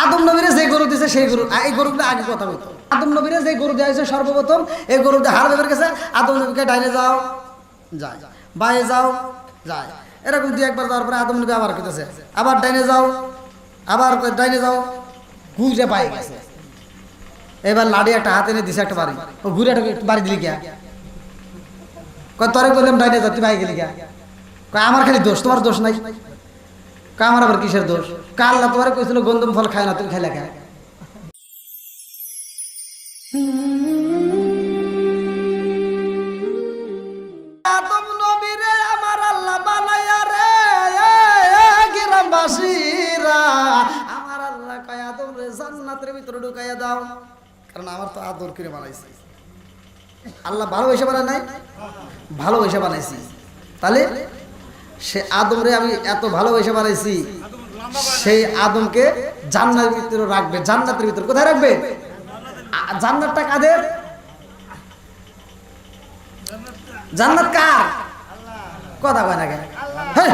আদম নবীরে যে গরু দিয়েছে সেই গরু, এই গরুগুলো আগে কথা বলতো। আদম নবীরে যে গরু দেওয়া হয়েছে সর্বপ্রথম, এই গরু দিয়ে হার বের গেছে। আদম নবীকে ডাইনে যাও যায়, বায়ে যাও যায়, এরকম দুই একবার যাওয়ার পরে আদম নবী আবার কেটেছে, আবার ডাইনে যাও, আবার ডাইনে যাও, ঘুরে পায়ে গেছে। এবার লাড়ি একটা হাতে এনে দিছে একটা বাড়ি, ও ঘুরে একটা বাড়ি দিলি গিয়া কয় তরে বললাম ডাইনে যা, তুই পায়ে গেলি গিয়া। কয় আমার খালি দোষ, তোমার দোষ নাই। কয় আমার আবার কিসের দোষ? কয় আল্লাহ তোমার কইছিল গন্ধম ফল খায় না, তুমি খাইলে খায়। আদম নবীরে আমার আল্লাহ বানায়া রে গ্রামবাসীরা, আমার আল্লাহ কয় আদম রে জান্নাতের ভিতরে ঢুকাইয়া দাও, কারণ আমার তো আদর করে বানাইছে। আল্লাহ ভালোবেসে বানায় নাই, ভালোবেসে বানাইছি। তাহলে সে আদম রে আমি এত ভালোবেসে বানাইছি, সেই আদমকে জান্নাতের ভিতরে রাখবে। জান্নাতের ভিতরে কোথায় রাখবে? জান্নাতটা কাদের? জান্নাত কার? কথা কয় না কেন? হ্যাঁ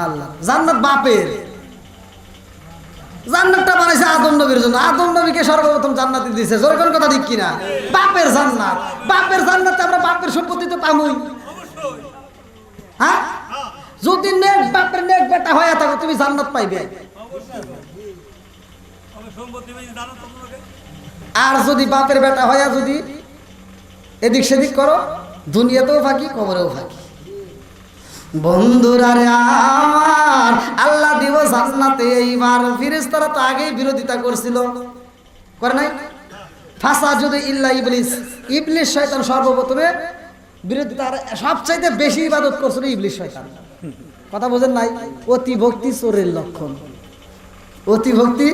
আল্লাহ। জান্নাত বাপের, জান্নাতটা বানাইছে আদম নবীর জন্য। আদম নবীকে সর্বপ্রথম জান্নাতে দিয়েছে। জোরকন কথা ঠিক কিনা? বাপের জান্নাত, বাপের জান্নাতে আমরা বাপের সম্পত্তি তো পামুই। হ্যাঁ, যদি নেক বাপের নেক বেটা হয়ে থাকো তুমি জান্নাত পাইবে। আর যদি বাপের বেটা হইয়া যদি এদিক সেদিক করো, দুনিয়াতেও ফাঁকি, কবরেও ফাঁকি। বন্ধুরা রে আমার, আল্লাহ দিব জান্নাতে। এইবার ফেরেশতারা তো আগেই বিরোধিতা করছিল, করে নাই? ফাসাজুদু ইল্লা ইবলিস, ইবলিস শয়তান সর্বপ্রথমে বিরোধিতা, সবচাইতে বেশি ইবাদত করছিল ইবলিস শয়তান। কথা বোঝেন নাই? অতি ভক্তি চোরের লক্ষণ, অতি ভক্তি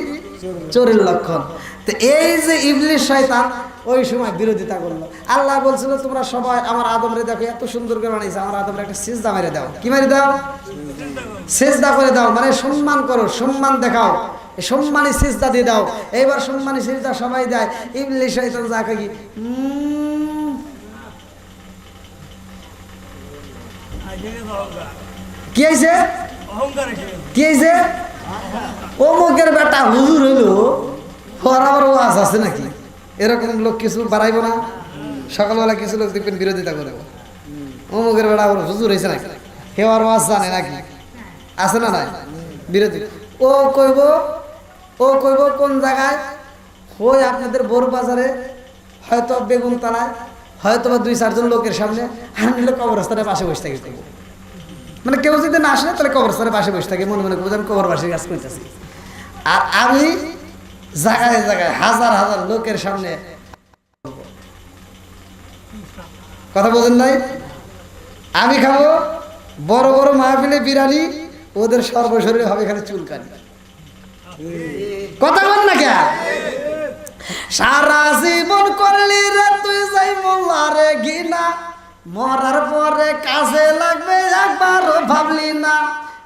চোরের লক্ষণ। তো এই যে ইবলিস শয়তান ওই সময় বিরোধিতা করলো। আল্লাহ বলছিল তোমরা সবাই আমার আদমরে দেখো এত সুন্দর করে বানাইছে, আমার আদমরে একটা সিজদা মেরে দাও। কি মেরে দাও? সিজদা করে দাও, মানে সম্মান করো, সম্মান দেখাও, সম্মানী সিজদা দিয়ে দাও। এইবার সম্মানী সিজদা সবাই দেয়। ইবলিস শয়তান যাকে কি কি হয়েছে? কি হয়েছে? অমুকের বেটা হুজুর হইলো, আবার ওয়াজ আছে নাকি? এরকম লোক কিছু বাড়াইব না? সকালবেলা কিছু লোক দেখবেন বিরোধিতা করে, অমুকের বেটা আবার হুজুর হয়েছে নাকি, কেউ আর ওয়াজ জানে নাকি? আছে না নাই বিরোধী? ও কইব, ও কইব কোন জায়গায়? ওই আপনাদের বোর বাজারে, হয়তো বেগুন তালায়, হয়তো বা 2-4 লোকের সামনে, আর নিলে কবরস্থানের পাশে বসে থাকে। মানে কেউ যদি না আসে তাহলে কবরস্থানের পাশে বসে থাকে, মনে মনে আমি কবরবাসীর কাজ করতেছি। আর আমি জায়গায় জায়গায় হাজার হাজার লোকের সামনে, কথা বলেন নাই? আমি খাবো বড় বড় মাহফিলে বিরিয়ানি, ওদের সর্বশরীরে হবে এখানে চুলকানি। কথা বল না কে? সারা জীবন করলি রে তুই যাই মোল্লা রে ঘিনা, মরার পরে কাজে লাগবে একবারও ভাবলি না।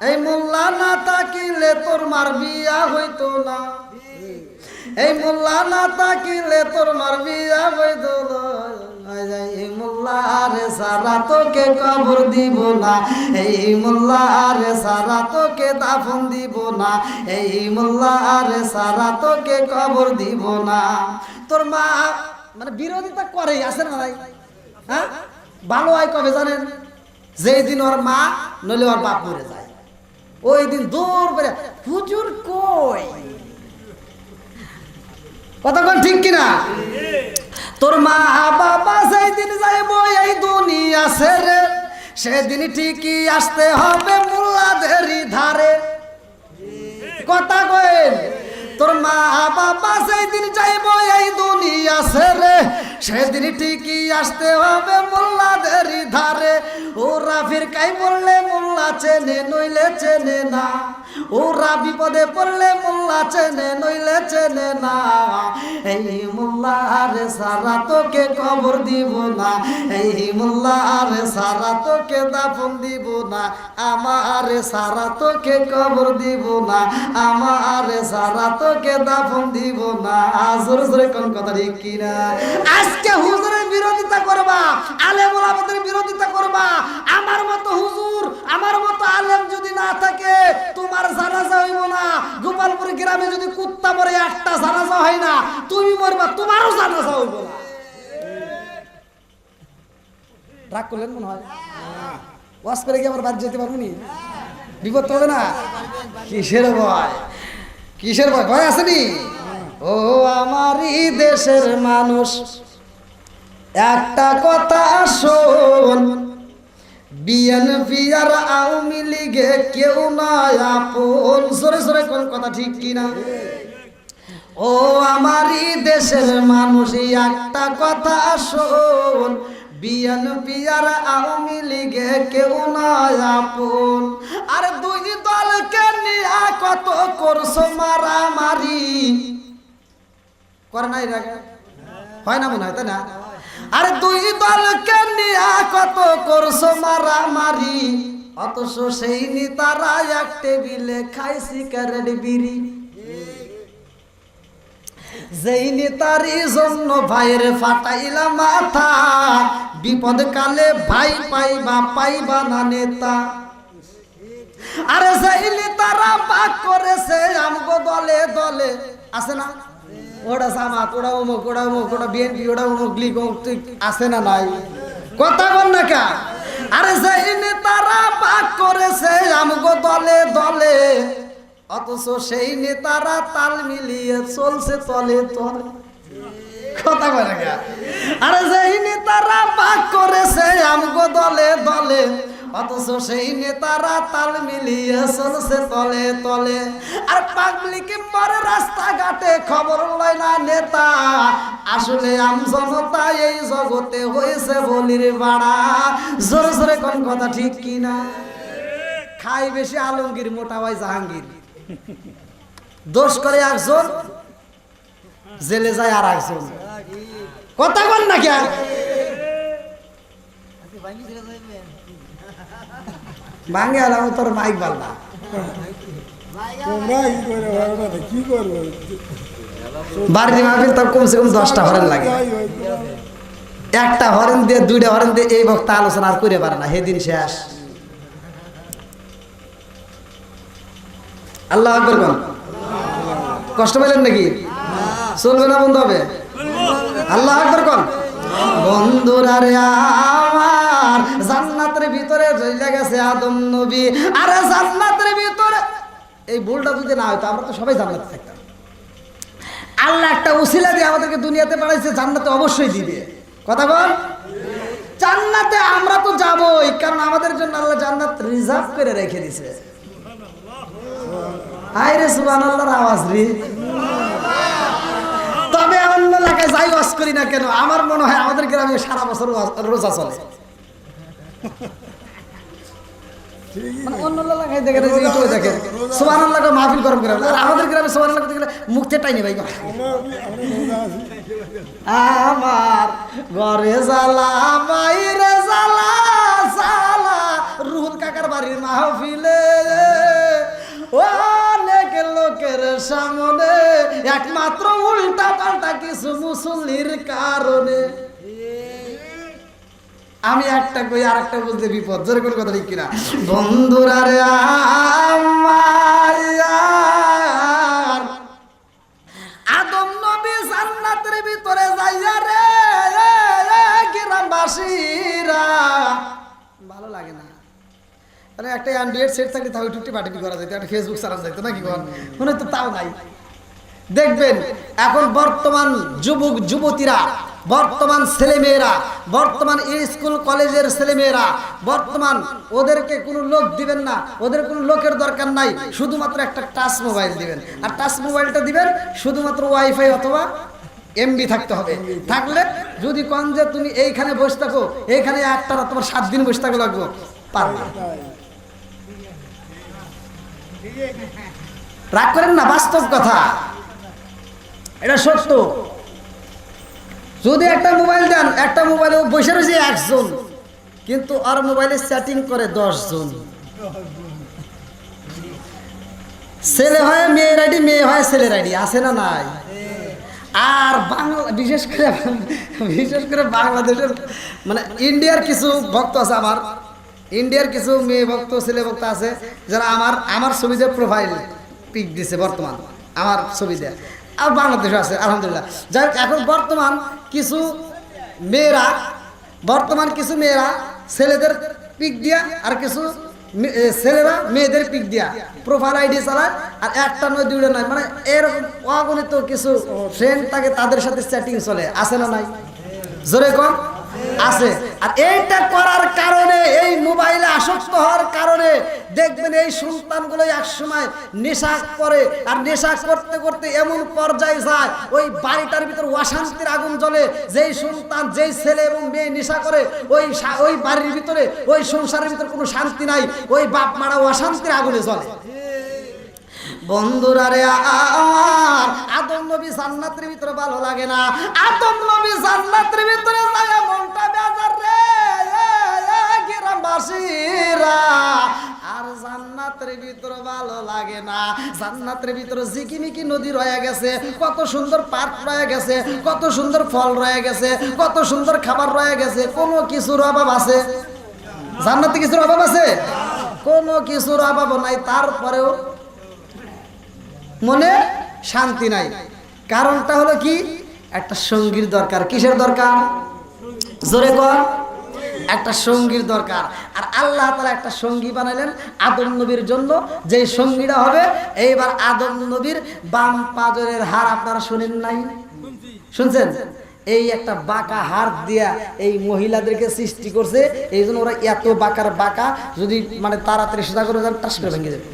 এই মোল্লা না তাকিলে তোর মার বিয়া হইতো না, এই মোল্লা না তাকিলে তোর মার বিয়া হইতো না। এই মোল্লারে সারা তোকে কবর দিব না, এই মোল্লারে সারা তোকে দাফন দিব না, এই মোল্লারে সারা তোকে কবর দিব না। তোর মা মানে বিরোধিতা করে, আছে না নাই? হ্যাঁ, ভালো হয় কবে জানেন? যেই দিন ওর মা নইলে ওর বাপ মরে যায়, ওই দিন দূর করে হুজুর কই। কতক্ষণ ঠিক কিনা? তোর মা বাবা যেই দিন যাইব এই দুনিয়া ছেড়ে, সেদিন ঠিকই আসতে হবে মোল্লাদেরই ধারে। কথা কইন। তোর মা বাবা যেই দিন যাইব এই দুনিয়া ছেড়ে, সেদিন ঠিকই আসতে হবে মোল্লাদেরই ধারে। ওরা ফিরকাই বললে মোল্লা চেনে নইলে চেনে না, ওরা বিপদে পড়লে মোল্লা চেনে নইলে চেনে না। এই মোল্লারে সারা তোকে কবর দিব না, এই মোল্লারে সারা তোকে দাফন দিব না, আমারে সারা তোকে কবর দিব না, আমারে সারা তোকে দাফন দিব না। জোরে জোরে কোন কথা ঠিক কিনা? আজকে হুজুরের বিরোধিতা করবা, আলেম ওলামাদের বিরোধিতা করবা। আমার মতো হুজুর, আমার মতো আলেম যদি না থাকে তোমার জানাজা হইব না। গোপালপুর গ্রামে যদি কুত্তা মরে একটা জানাজা হয় না, তুমি মরবা, তোমারও জানাজা হইব না। রাগ করলেন মনে হয়? ওয়াজ করে কি আমার বাড়ি যেতে পারবো নি? বিপদ হবে না? কিসের ভয়, কিসের ভয়? ভয় আসেনি? ও আমারই দেশের মানুষ, একটা কথা শোন, বিএনপি আর আওয়ামী লীগে কেউ নাই আপন। জোরে জোরে কোন কথা ঠিক কিনা? ও আমারই দেশের মানুষ, একটা কথা শোন, বিএনপি আর আওয়ামী লীগে কেউ নাই আপন। আর দুই দলকে নিয়ে কত করছো মারামারি, করে নাই? হয় না মনে হয়, তাই না? আরে দুই দলকে নিয়ে কত করছো মারামারি, অথচ সেই নেতারা এক টেবিলে খায় সিগারেট বিড়ি। যেই নেতারই জন্য ভাইয়ের ফাটাইলা মাথা, বিপদ কালে ভাই পাইবা পাইবা না নেতা। আরে যেই নেতারা পাক করেছে আমগো দলে দলে, আছে না? ওটা জামাত, ওটা অমুক, ওটা অমুক, ওটা বিএনপি, ওটা অমুক লীগ, আছে না নাই? কথা বল না কে? আরে যেই নেতারা পাক করেছে আমগো দলে দলে, অথচ সেই নেতারা তাল মিলিয়ে চলছে তলে তলে। কথা বল না কে? আরে যেই নেতারা পাক করেছে আমগো দলে দলে, অথচ সেই নেতারা তাল মিলিয়ে চলছে তলে তলে। আর পাবলিকে পরে রাস্তাঘাটে খবর লয় না নেতা, আসলে আম জনতা এই জগতে হয়েছে বলির বাড়া। জোরে জোরে কোন কথা ঠিক কিনা? খাই বেশি আলমগীর, মোটা ভাই জাহাঙ্গীর। দোষ করে একজন, জেলে যায় আর একজন। কথা বল না কে? ভাঙে আলাম তোর মাইক বাল্লা। বাড়িতে মাহফিল তো কমসে কম 10টা হরেন লাগে। একটা হরেন দিয়ে 2টা হরেন দিয়ে এই বক্তা আলোচনা আর করে পারে না, সেদিন শেষ। আল্লাহ আকবার বল। কষ্ট পেলেন নাকি? চলবে না, বন্ধ হবে? আল্লাহ আকবার বল। বন্ধুরা রে আমার, জান্নাতের ভিতরে চলে গেছে আদম নবী। আরে জান্নাতের ভিতরে এই ভুলটা যদি না হতো আমরা তো সবাই জান্নাতে থাকতাম। আল্লাহ একটা উসিলা দিয়ে আমাদেরকে দুনিয়াতে পাঠাইছে, জান্নাতে অবশ্যই দিবে। কথা বল। জান্নাতে আমরা তো যাবই, কারণ আমাদের জন্য আল্লাহ জান্নাত রিজার্ভ করে রেখে দিয়েছে। হায় রে সুবহানাল্লাহর আওয়াজ রে। তবে অন্য এলাকায় যাই ওয়াজ করি না কেন, আমার মনে হয় আমাদের গ্রামে সারা বছর রোজা চলে। অন্য এলাকায় দেখেন দেখেন সুবহানাল্লাহ মাহফিল গরম করে, আর আমাদের গ্রামে সুবহানাল্লাহ দেখলে মুখ চেটাই নেই ভাই। আমার ঘরে জ্বালা বাইরে জ্বালা জ্বালা, রুহুল কাকার বাড়ির মাহফিলে অনেক লোকের সামনে একমাত্র উল্টা পাল্টা কিছু মুসল্লির কারণে। আমি একটা কই আর একটা বুঝতে বিপদ। জোরে কোন কথা ঠিক কিনা? বন্ধুরা রে আমার, আদম নবী জান্নাতের ভিতরে যাইয়া রে গ্রামবাসীরা, ভালো লাগে না? মানে একটা অ্যান্ড্রয়েড সেট থাকলে তাও টুকটি পাটি করা যেত, একটা ফেসবুক চালানো যেত নাকি? মনে তো তাও নাই। দেখবেন এখন বর্তমান যুবক যুবতীরা, বর্তমান ছেলেমেয়েরা, বর্তমান স্কুল কলেজের ছেলেমেয়েরা, বর্তমান ওদেরকে কোনো লোক দিবেন না, ওদের কোনো লোকের দরকার নাই, শুধুমাত্র একটা টাচ মোবাইল দিবেন। আর টাচ মোবাইলটা দিবেন শুধুমাত্র ওয়াইফাই অথবা এমবি থাকতে হবে। থাকলে যদি কোন যে তুমি এইখানে বসে থাকো, এইখানে একটা তোমার 7 দিন বসে থাকো লাগবো, পারবে। রাগ করেন না, বাস্তব কথা, এটা সত্য। যদি একটা মোবাইল দেন, একটা মোবাইলে বসে রয়েছে 1 জন, কিন্তু আর মোবাইলে চ্যাটিং করে 10 জন। ছেলে হয় মেয়ের আইডি, মেয়ে হয় ছেলের আইডি, আছে না নাই? আর বাংলা বিশেষ করে বাংলাদেশের মানে ইন্ডিয়ার কিছু ভক্ত আছে, আমার ইন্ডিয়ার কিছু মেয়ে ভক্ত ছেলে ভক্ত আছে যারা আমার ছবিতে প্রোফাইল পিক দিছে বর্তমান আমার ছবিতে, আর বাংলাদেশে আছে আলহামদুলিল্লাহ। যাই হোক, এখন বর্তমান কিছু মেয়েরা ছেলেদের পিক দিয়া আর কিছু ছেলেরা মেয়েদের পিক দিয়া প্রোফাইল আইডি চালায়, আর একটা নয় দুইটা নয়, মানে এরকম অগণিত কিছু ফ্রেন্ড থাকে, তাদের সাথে চ্যাটিং চলে, আছে না নাই? জোরে কম আছে। আর এইটা করার কারণে, এই মোবাইলে আসক্ত হওয়ার কারণে দেখবেন এই সন্তানগুলো একসময় নেশা করে, আর নেশা করতে করতে এমন পর্যায়ে যায় ওই বাড়িটার ভিতর অশান্তির আগুন জ্বলে। যেই সন্তান, যেই ছেলে এবং মেয়ে নেশা করে, ওই বাড়ির ভিতরে, ওই সংসারের ভিতরে কোনো শান্তি নাই, ওই বাপ মারা অশান্তির আগুনে জ্বলে। বন্ধুরা রে আমার, আদম নবী জান্নাতের ভিতরে ভালো লাগে না, আদম নবী জান্নাতের ভিতরে যায় মনটা বেজার রে গ্রামবাসীরা, আর জান্নাতের ভিতরে ভালো লাগে না। জান্নাতের ভিতরে ঝিকিমিকি নদী রয়ে গেছে, কত সুন্দর পার্ক রয়ে গেছে, কত সুন্দর ফল রয়ে গেছে, কত সুন্দর খাবার রয়ে গেছে, কোনো কিছুর অভাব আছে? জান্নাতে কিছুর অভাব আছে? কোনো কিছুর অভাব নাই, তারপরেও মনে শান্তি নাই। কারণটা হলো কি? একটা সঙ্গীর দরকার। কিসের দরকার? জোরে কর। একটা সঙ্গীর দরকার। আর আল্লাহ তাআলা একটা সঙ্গী বানাইলেন আদম নবীর জন্য, যে সঙ্গীটা হবে, এইবার আদম নবীর বাম পাজরের হাড় আপনারা শুনেন নাই? শুনছেন? এই একটা বাঁকা হাড় দিয়া এই মহিলাদেরকে সৃষ্টি করছে, এই জন্য ওরা এত বাঁকা, যদি মানে তাড়াতাড়ি সোজা করে যান টাস করে ভেঙে যাবে,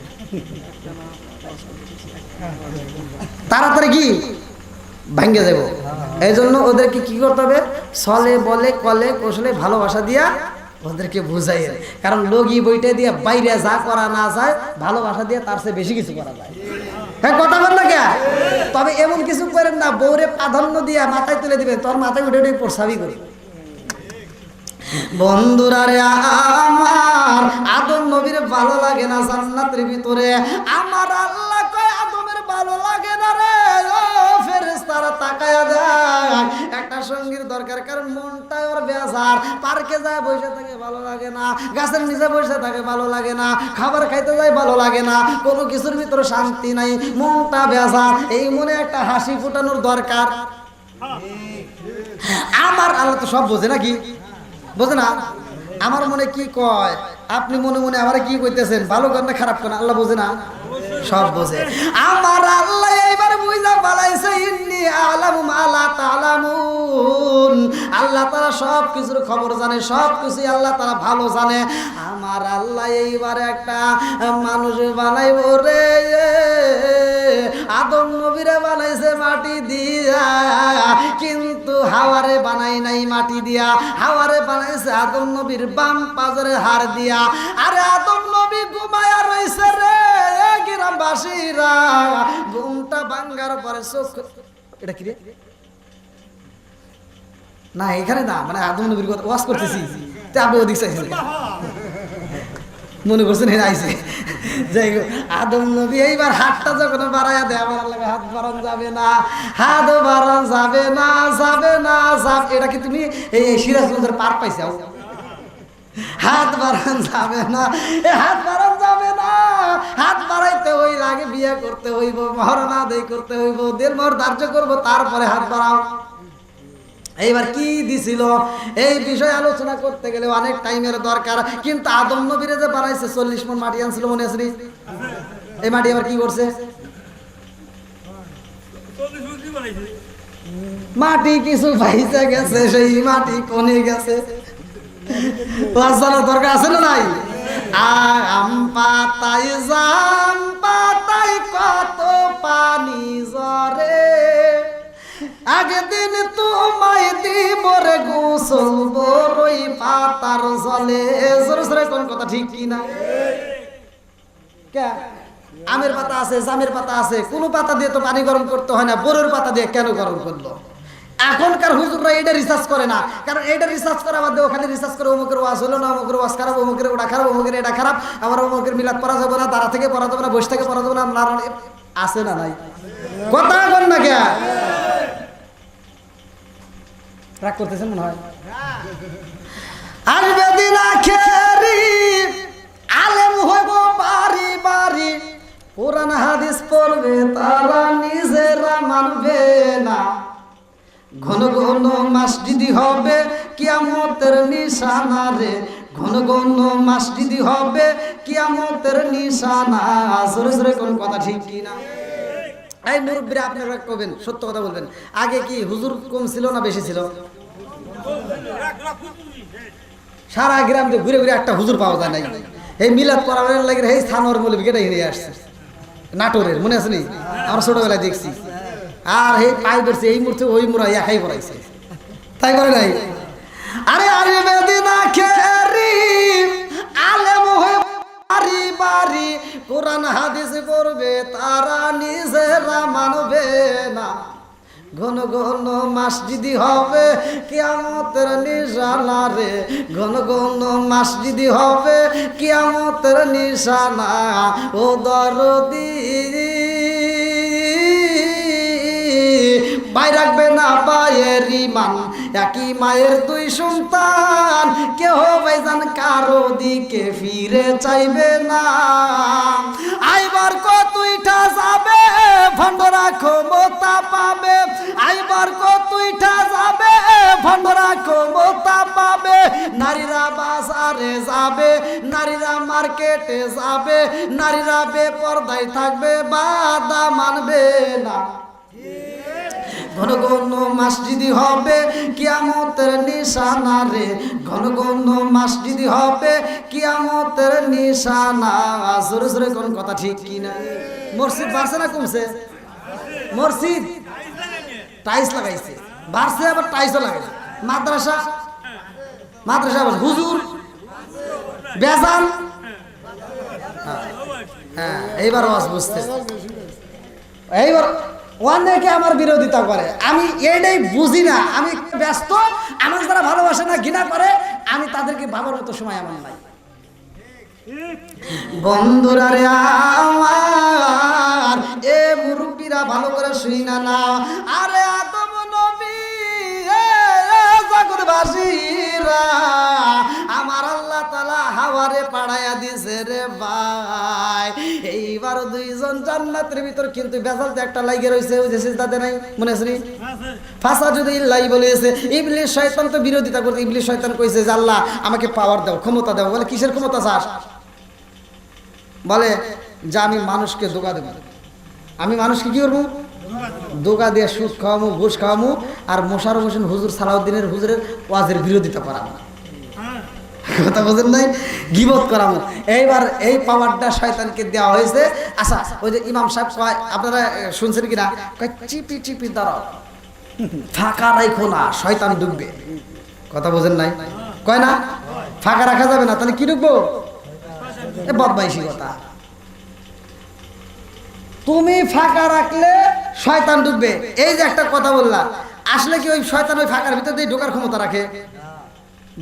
তাড়াতাড়ি কি ভাঙ্গে যাব। এই জন্য ওদেরকে কি করতে হবে? ছলে বলে কলে কৌশলে ভালোবাসা দিয়া ওদেরকে বুঝাই। কারণ লগি বইটা দিয়ে বাইরে যা করা না যায়, ভালোবাসা দিয়ে তার চেয়ে বেশি কিছু করা যায়। হ্যাঁ, কথা বল না কে? তবে এমন কিছু করেন না বউরে প্রাধান্য দিয়া মাথায় তুলে দিবে, তোর মাথায় উঠে উঠে প্রসাবই করি। বন্ধুরা রে আমার, আদম নবীর ভালো লাগে না জান্নাতের ভিতরে। আমার আল্লাহ কয় আদমের ভালো লাগে না রে, ও ফেরেশতারা তাকায়া দেয়, একটা সঙ্গীর দরকার। কারণ মনটা ওর বেজার, পার্কে যায় বসে থাকে ভালো লাগে না, গাছের নিচে বসে থাকে ভালো লাগে না, খাবার খাইতে যায় ভালো লাগে না, কোনো কিছুর ভিতরে শান্তি নাই, মনটা বেজার। এই মনে একটা হাসি ফুটানোর দরকার। আমার আল্লাহ তো সব বোঝে নাকি? বোঝে না? আমার মনে কি কয়, আপনি মনে মনে আমারে কি কইতেছেন, ভালো করেন না খারাপ করেন, আল্লাহ বোঝে না? সব বোঝে। আমার আল্লাহ এইবার বুঝা পালাইছে, ইন্নী আলামু মা লা তাআলামুন। আল্লাহ তাআলা সব কিছুর খবর জানে, সব কিছু আল্লাহ তাআলা ভালো জানে। আমার আল্লাহ এইবার একটা মানুষ বানাইব রে, আদম নবীরে বানাইছে মাটি দিয়া, কিন্তু হাওয়ারে বানাই নাই মাটি দিয়া, হাওয়ারে বানাইছে আদম নবীর বাম পাজরে হাড় দিয়া। আরে আদম নবী ঘুমায়া রইছে রে গ্রামবাসীরা, ঘুমটা ভাঙ্গার পরে চোখ, এটা কি রে? না এখানে না, মানে আদম নবীর কথা ওয়াজ করতেছি, তা আপনি ওদিক চাইছেন মনে করছেন এখানে আইছে। যাই হোক, আদম নবী এইবার হাতটা যখন বাড়াইয়া দেয়, আমার আল্লাহ হাত বাড়ান যাবে না, হাত বাড়ান যাবে না, যাবে না, যাবে। এটা কি তুমি এই সিরাজগঞ্জের পার পাইছাও? হাত বাড়ান যাবে না, হাত বাড়ান যাবে না, হাত বাড়াইতে হইলে আগে বিয়ে করতে হইব, মহরনা আদায় করতে হইব, দেড় ধার্য করবো, তারপরে হাত বাড়াও। এইবার কি দিছিল এই বিষয়ে আলোচনা করতে গেলে অনেক টাইমের দরকার। কিন্তু আদম নবীরে যে বানাইছে 40 মণ মাটি আনছিল, মনে আছে? এই মাটি আবার কি করছে? মাটি কিছু ভাইসা গেছে, সেই মাটি কোনে গেছে দরকার আছে না নাই? আম পাতায় জাম পাতায় কত পানি ঝরে, আগে দিন তোমায় দিব রে গোসল বড়ই পাতার জলে। জোরে জোরে কোন কথা ঠিক কি না? কে আমের পাতা আছে, জামের পাতা আছে, কোন পাতা দিয়ে তো পানি গরম করতে হয় না, বড়ের পাতা দিয়ে কেন গরম করলো? এখনকার হুজুররা এটা রিসার্চ করে না, কারণ এটা রিসার্চ করা বাদে ওখানে রিসার্চ করে অমুকের ওয়াজ হলো না, অমুকের ওয়াজ খারাপ, অমুকের ওটা খারাপ, অমুকের এটা খারাপ, আমার অমুকের মিলাদ পড়া যাবে না, দাঁড়া থেকে পড়া যাবে না, বসে থেকে পড়া যাবে না। আছে না নাই? কথা বল না কে? রাগ করতেছেন মনে হয়। আসবে দিন আখেরি আলেম হইব বাড়ি বাড়ি, কোরআন হাদিস পড়বে তারা নিজেরা মানবে না। ঘন ঘন মসজিদি হবে কিয়ামতের নিশানা রে, ঘন ঘন মসজিদি হবে কিয়ামতের নিশানা। জোরে জোরে কোন কথা ঠিক কি না? এই মুরব্বীরা আপনারা কবেন, সত্য কথা বলবেন, আগে কি হুজুর কম ছিল না বেশি ছিল? সারা গ্রাম দিয়ে ঘুরে ঘুরে একটা হুজুর পাওয়া যায় নাই। এই মিলাদ পড়াবেন লাগে এই স্থানর মৌলবী কেটাই নিয়ে আসছে নাটোরের, মনে আছে নি? আমরা ছোটবেলায় দেখছি। আর এই পাই বেড়ছে এই মুহূর্তে ওই মুড়া একাই পড়াইছে, তাই করে নাই? আরে আরে বেদিনা খেরি আলেম হয়ে বাড়ি বাড়ি, কোরআন হাদিস পড়বে তারা নিজেরা মানবে না। ঘন ঘন মসজিদি হবে কিয়ামতের নিশানা রে, ঘন ঘন মসজিদি হবে কিয়ামতের নিশানা। ও দরদি ভাই রাখবে না পায়ের ইমান, একই মায়ের দুই সন্তান, কেহ ভাইজান কারো দিকে ফিরে চাইবে না। আইবার কতইটা যাবে ভণ্ডরা ক্ষমতা পাবে, আইবার কতইটা যাবে ভণ্ডরা ক্ষমতা পাবে। নারীরা বাজারে যাবে, নারীরা মার্কেটে যাবে, নারীরা বেপরদায় থাকবে, বাধা মানবে না। ঘন ঘন মসজিদি হবে কিয়ামতের নিশানা রে, ঘন ঘন মসজিদি হবে কিয়ামতের নিশানা। জোরে জোরে কোন কথা ঠিক কি না? মসজিদ বাড়ছে না কমছে? মসজিদ টাইলস লাগাইছে, বাড়ছে আবার টাইলসও লাগাইছে। মাদ্রাসা মাদ্রাসা হুজুর বেজাল। হ্যাঁ এইবার ওয়াজ বুঝতে, এইবার অনেকে আমার বিরোধিতা করে, আমি এইটাই বুঝি না। আমি ব্যস্ত, আমার যারা ভালোবাসে না ঘৃণা করে, আমি তাদেরকে ভাবার মতো সময় আমার নাই। বন্ধুরা রে আমার, এ মুরব্বীরা ভালো করে শুই না না। আরে আদম নবী জগৎবাসীরা, আমার আল্লাহ তাআলা হাওয়ারে পাড়াইয়া দিছে রে ভাই। এইবার দুইজন জান্নাতের ভিতর কিন্তু বেজালতে একটা লাইগে রয়েছে, ওই যে সিজদাতে নাই, মনে আছে নি? ফাসাজুদিল্লাহ বলেছে। ইবলিস শয়তান তো বিরোধিতা করতে, ইবলিস শয়তান কইছে যে আল্লাহ আমাকে পাওয়ার দাও, ক্ষমতা দাও। বলে কিসের ক্ষমতা চাস? বলে যে আমি মানুষকে ধোঁকা দেব। আমি মানুষকে কি করবো? ধোঁকা দিয়ে সুদ খাওয়ামু, ঘুষ খাওয়ামু, আর মোশাররফ হোসেন হুজুর সালাউদ্দিনের হুজুরের ওয়াজের বিরোধিতা করাবো। কথা বোঝেন নাই? গীবত করামু। এইবার এই পাওয়ারটা শয়তানকে দেওয়া হয়েছে। আচ্ছা, ওই যে ইমাম সাহেব কয়, আপনারা শুনছেন কিনা, কয় চিপি চিপি দাঁড়াও, ফাঁকা রাখো না, শয়তান ঢুকবে। কথা বোঝেন নাই? কয় না ফাঁকা রাখা যাবে না, তাহলে কি ঢুকবো? বদমাইশি কথা। তুমি ফাঁকা রাখলে শয়তান ঢুকবে, এই যে একটা কথা বললা, আসলে কি ওই শয়তান ওই ফাঁকার ভিতর দিয়ে ঢোকার ক্ষমতা রাখে?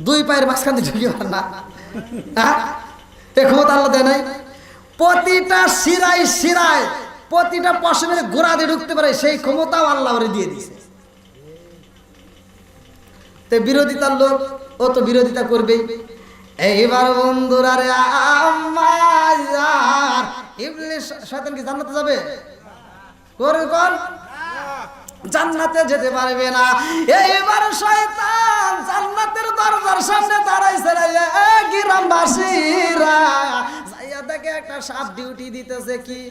দুই পায়ের মাঝখান দিয়ে ঢুকে পার না, এ ক্ষমতা আল্লাহ দেয় নাই। প্রতিটা শিরায় শিরায়, প্রতিটা পশমের গোড়া দিয়ে ঢুকতে পারে, সেই ক্ষমতাও আল্লাহ ওরে দিয়ে দিয়েছে। তো বিরোধিতার লোক, ও তো বিরোধিতা করবেই। এইবার বন্ধুরা রে আমার, ইবলিস শয়তান কি জান্নাতে যাবে? কোন জান্নাতে যেতে পারবে না। এইবার শয়তান জান্নাতের দরজার সামনে দাঁড়াইছে। গ্রামবাসীরা যাইয়া দেখে একটা সাপ ডিউটি দিতেছে। কি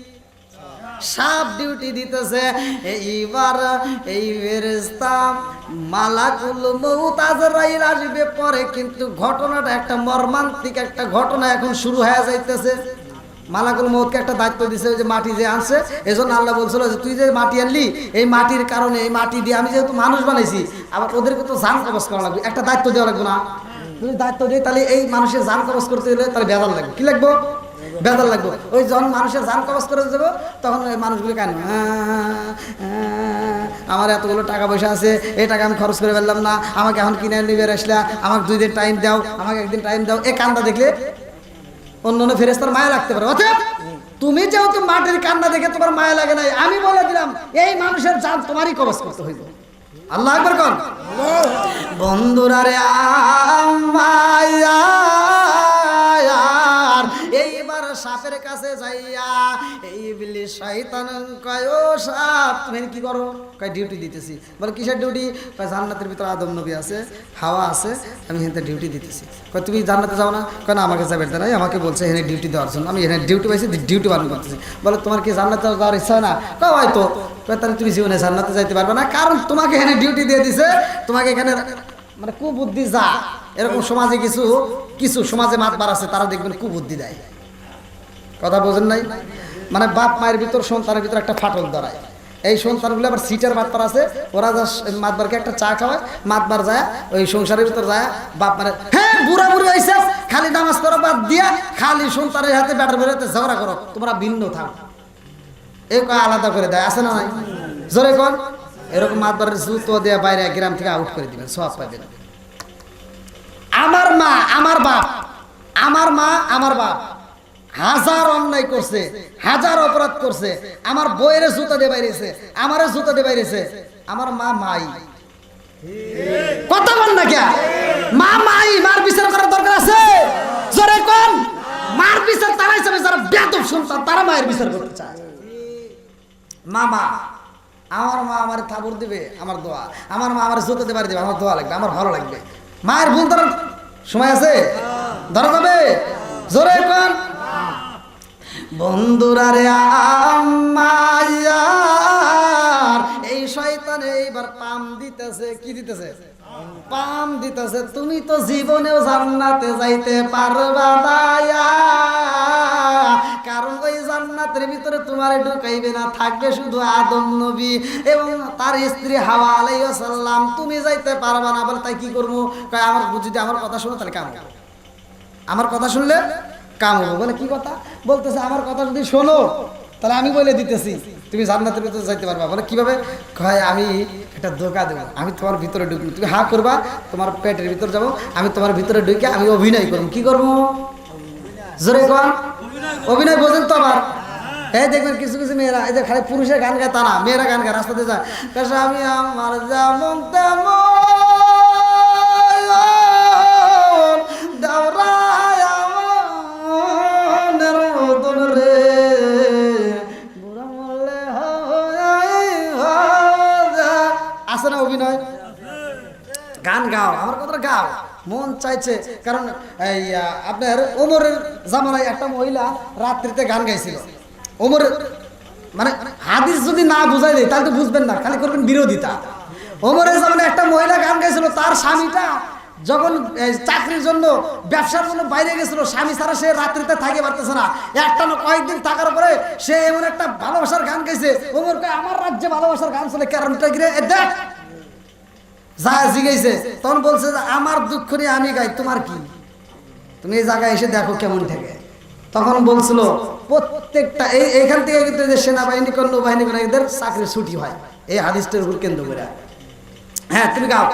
সাপ ডিউটি দিতেছে? এইবার এই ফেরেশতা মালাকুল মউত আজরাইল আসবে পরে, কিন্তু ঘটনাটা একটা মর্মান্তিক একটা ঘটনা এখন শুরু হয়ে যাইতেছে। মালাকুল মউতকে একটা দায়িত্ব দিছে, যে মাটি যে আনছে, এজন্য আল্লাহ বলছিল যে তুই যে মাটি আনলি, এই মাটির কারণে, এই মাটি দিয়ে আমি যেহেতু মানুষ বানাইছি, আবার ওদেরকে তো জান কবজ করা লাগবে, একটা দায়িত্ব দেওয়া লাগবে না? তুমি দায়িত্ব দিয়ে তাহলে এই মানুষের জান কবজ করতে গেলে তাহলে বেজাল লাগবে। কি লাগবো? বেজাল লাগবে। ওই যখন মানুষের জান কবজ করে দেবো, তখন ওই মানুষগুলো কেন আমার এতগুলো টাকা পয়সা আছে, এই টাকা আমি খরচ করে ফেললাম না, আমাকে এখন কিনে নিবে আসলা, আমাকে 2 দিন টাইম দাও, আমাকে 1 দিন টাইম দাও, এই কান্দা দেখলে অন্য অন্য ফেরেশতার মায়া লাগতে পারে। অতএব তুমি যেহেতু মাটির কান্না দেখে তোমার মায়া লাগে নাই, আমি বলে দিলাম এই মানুষের জান তোমারই কবজ করতে হইব। আল্লাহ আকবার কোন বন্ধুরা রে আমার এইবার সাপের কাছে যাইয়া এই ইবলিস শয়তান কয় ও সাপ তুমি কি করো কয় ডিউটি দিতেছি বলে কিসের ডিউটি কয় জান্নাতের ভিতরে আদম নবী আছে হাওয়া আছে আমি এখানে ডিউটি দিতেছি কয় তুমি জান্নাতে যাও না কয় না আমাকে যাবে না আমাকে বলছে এখানে ডিউটি দেওয়ার জন্য আমি এখানে ডিউটি পাইছি ডিউটি পালন করতেছি বলে তোমার কি জান্নাতে যাওয়ার ইচ্ছা না কয় হয়তো কয় তাহলে তুমি জীবনে জান্নাতে যাইতে পারবে না কারণ তোমাকে এখানে ডিউটি দিয়ে দিছে তোমাকে এখানে মানে কুবুদ্ধি যা এরকম সমাজে কিছু সমাজে মাতবার আছে তারা দেখবেন কুবুদ্ধি দেয় কথা বোঝেন নাই মানে বাপ মায়ের ভিতর সন্তানের ভিতর একটা ফাটল ধরায় এই সন্তানগুলো আবার সিটার মাতবার আছে ওরা যা মাতবারকে একটা চা খাওয়ায় মাতবার যায় ওই সংসারের ভিতর যায় বাপ মানে হ্যাঁ বুড়া বুড়ি হয়েছে খালি নামাজ পড়া বাদ দিয়া খালি সন্তানের হাতে ব্যাটার বেরোতে ঝগড়া করো তোমরা ভিন্ন থাক এই আলাদা করে দেয় আছে না নাই জোরে কোন এরকম মাতবারের জুতো দিয়ে বাইরে গ্রাম থেকে আউট করে দিবেন সব পাইবেন আমার মা আমার বাপ হাজার অন্যায় করছে হাজার অপরাধ করছে আমার বইয়ের জুতা দিয়ে বাইরেছে আমারও জুতা দিয়ে বাইরেছে আমার মা মাই কথা বল না কে মা মাই মার বিচার করার দরকার আছে জোরে কোন মার বিচার তারা হিসাবে যারা বেয়াদব সন্তান তারা মায়ের বিচার করতে চায় মামা আমার মা আমার থাবুর দিবে আমার দোয়া আমার মা আমার জুতা দিয়ে বাড়ি দিবে আমার দোয়া লাগবে আমার ভালো লাগবে মায়ের ভুল ধরার সময় আছে ধরা যাবে জোরে কোন বন্ধুরা রে আমার এই শয়তান এইবার পাম দিতেছে কি দিতেছে পাম দিতেছে তুমি তো জীবনেও জান্নাতে যাইতে পারবা না কারণ ওই জান্নাতের ভিতরে তোমারে ঢুকাইবে না থাকবে শুধু আদম নবী এবং তার স্ত্রী হাওয়া আলাইহিস সালাম তুমি যাইতে পারবা না বলে তাই কি করবো কয় আমার যদি আমার কথা শুনো তাহলে কাম আমার কথা শুনলে কাম হবো বলে কি কথা বলতেছে আমার কথা যদি শোনো তাহলে আমি বলে দিতেছি তুমি জান্নাতের ভিতরে যাইতে পারবা বলে কিভাবে কয় আমি একটা ধোঁকা দেবো আমি তোমার ভিতরে ঢুকবো তুমি হা করবা তোমার পেটের ভিতরে যাবো আমি তোমার ভিতরে ঢুকে আমি অভিনয় করবো কি করবো জোরে কর অভিনয় বোঝেন তো আবার এই দেখবেন কিছু কিছু মেয়েরা এই যে খালি পুরুষের গান গায় তা না মেয়েরা গান গায় রাস্তাতে যায় আমি আমার যেমন তেমন আছে না অভিনয় গান গাও আমার কথা গাও মন চাইছে কারণ এই আপনার ওমরের জামানায় একটা মহিলা রাত্রিতে গান গাইছিল ওমরের মানে হাদিস যদি না বুঝাই দেয় তাহলে তো বুঝবেন না খালি করবেন বিরোধিতা ওমরের জামানায় একটা মহিলা গান গাইছিল তার স্বামীটা যখন চাকরির জন্য ব্যবসার জন্য বাইরে গেছিল স্বামী ছাড়া সে রাত্রিতে থাকতে পারতেছে না একটা না কয়েকদিন থাকার পরে সে এমন একটা ভালোবাসার গান গাইছে ওমর কয় আমার রাজ্যে ভালোবাসার গান চলে কারণটা কি রে দেখ যা জিগাইছে তখন বলছে যে আমার দুঃখ নিয়ে আমি গাই তোমার কি তুমি এই জায়গায় এসে দেখো কেমন থাকে তখন বলছিল প্রত্যেকটা এইখান থেকে কিন্তু যে সেনাবাহিনী কোন নৌবাহিনী কোন এদের চাকরি ছুটি হয় এই হাদিসটার উপর কেন্দ্র করে হ্যাঁ তুমি গাও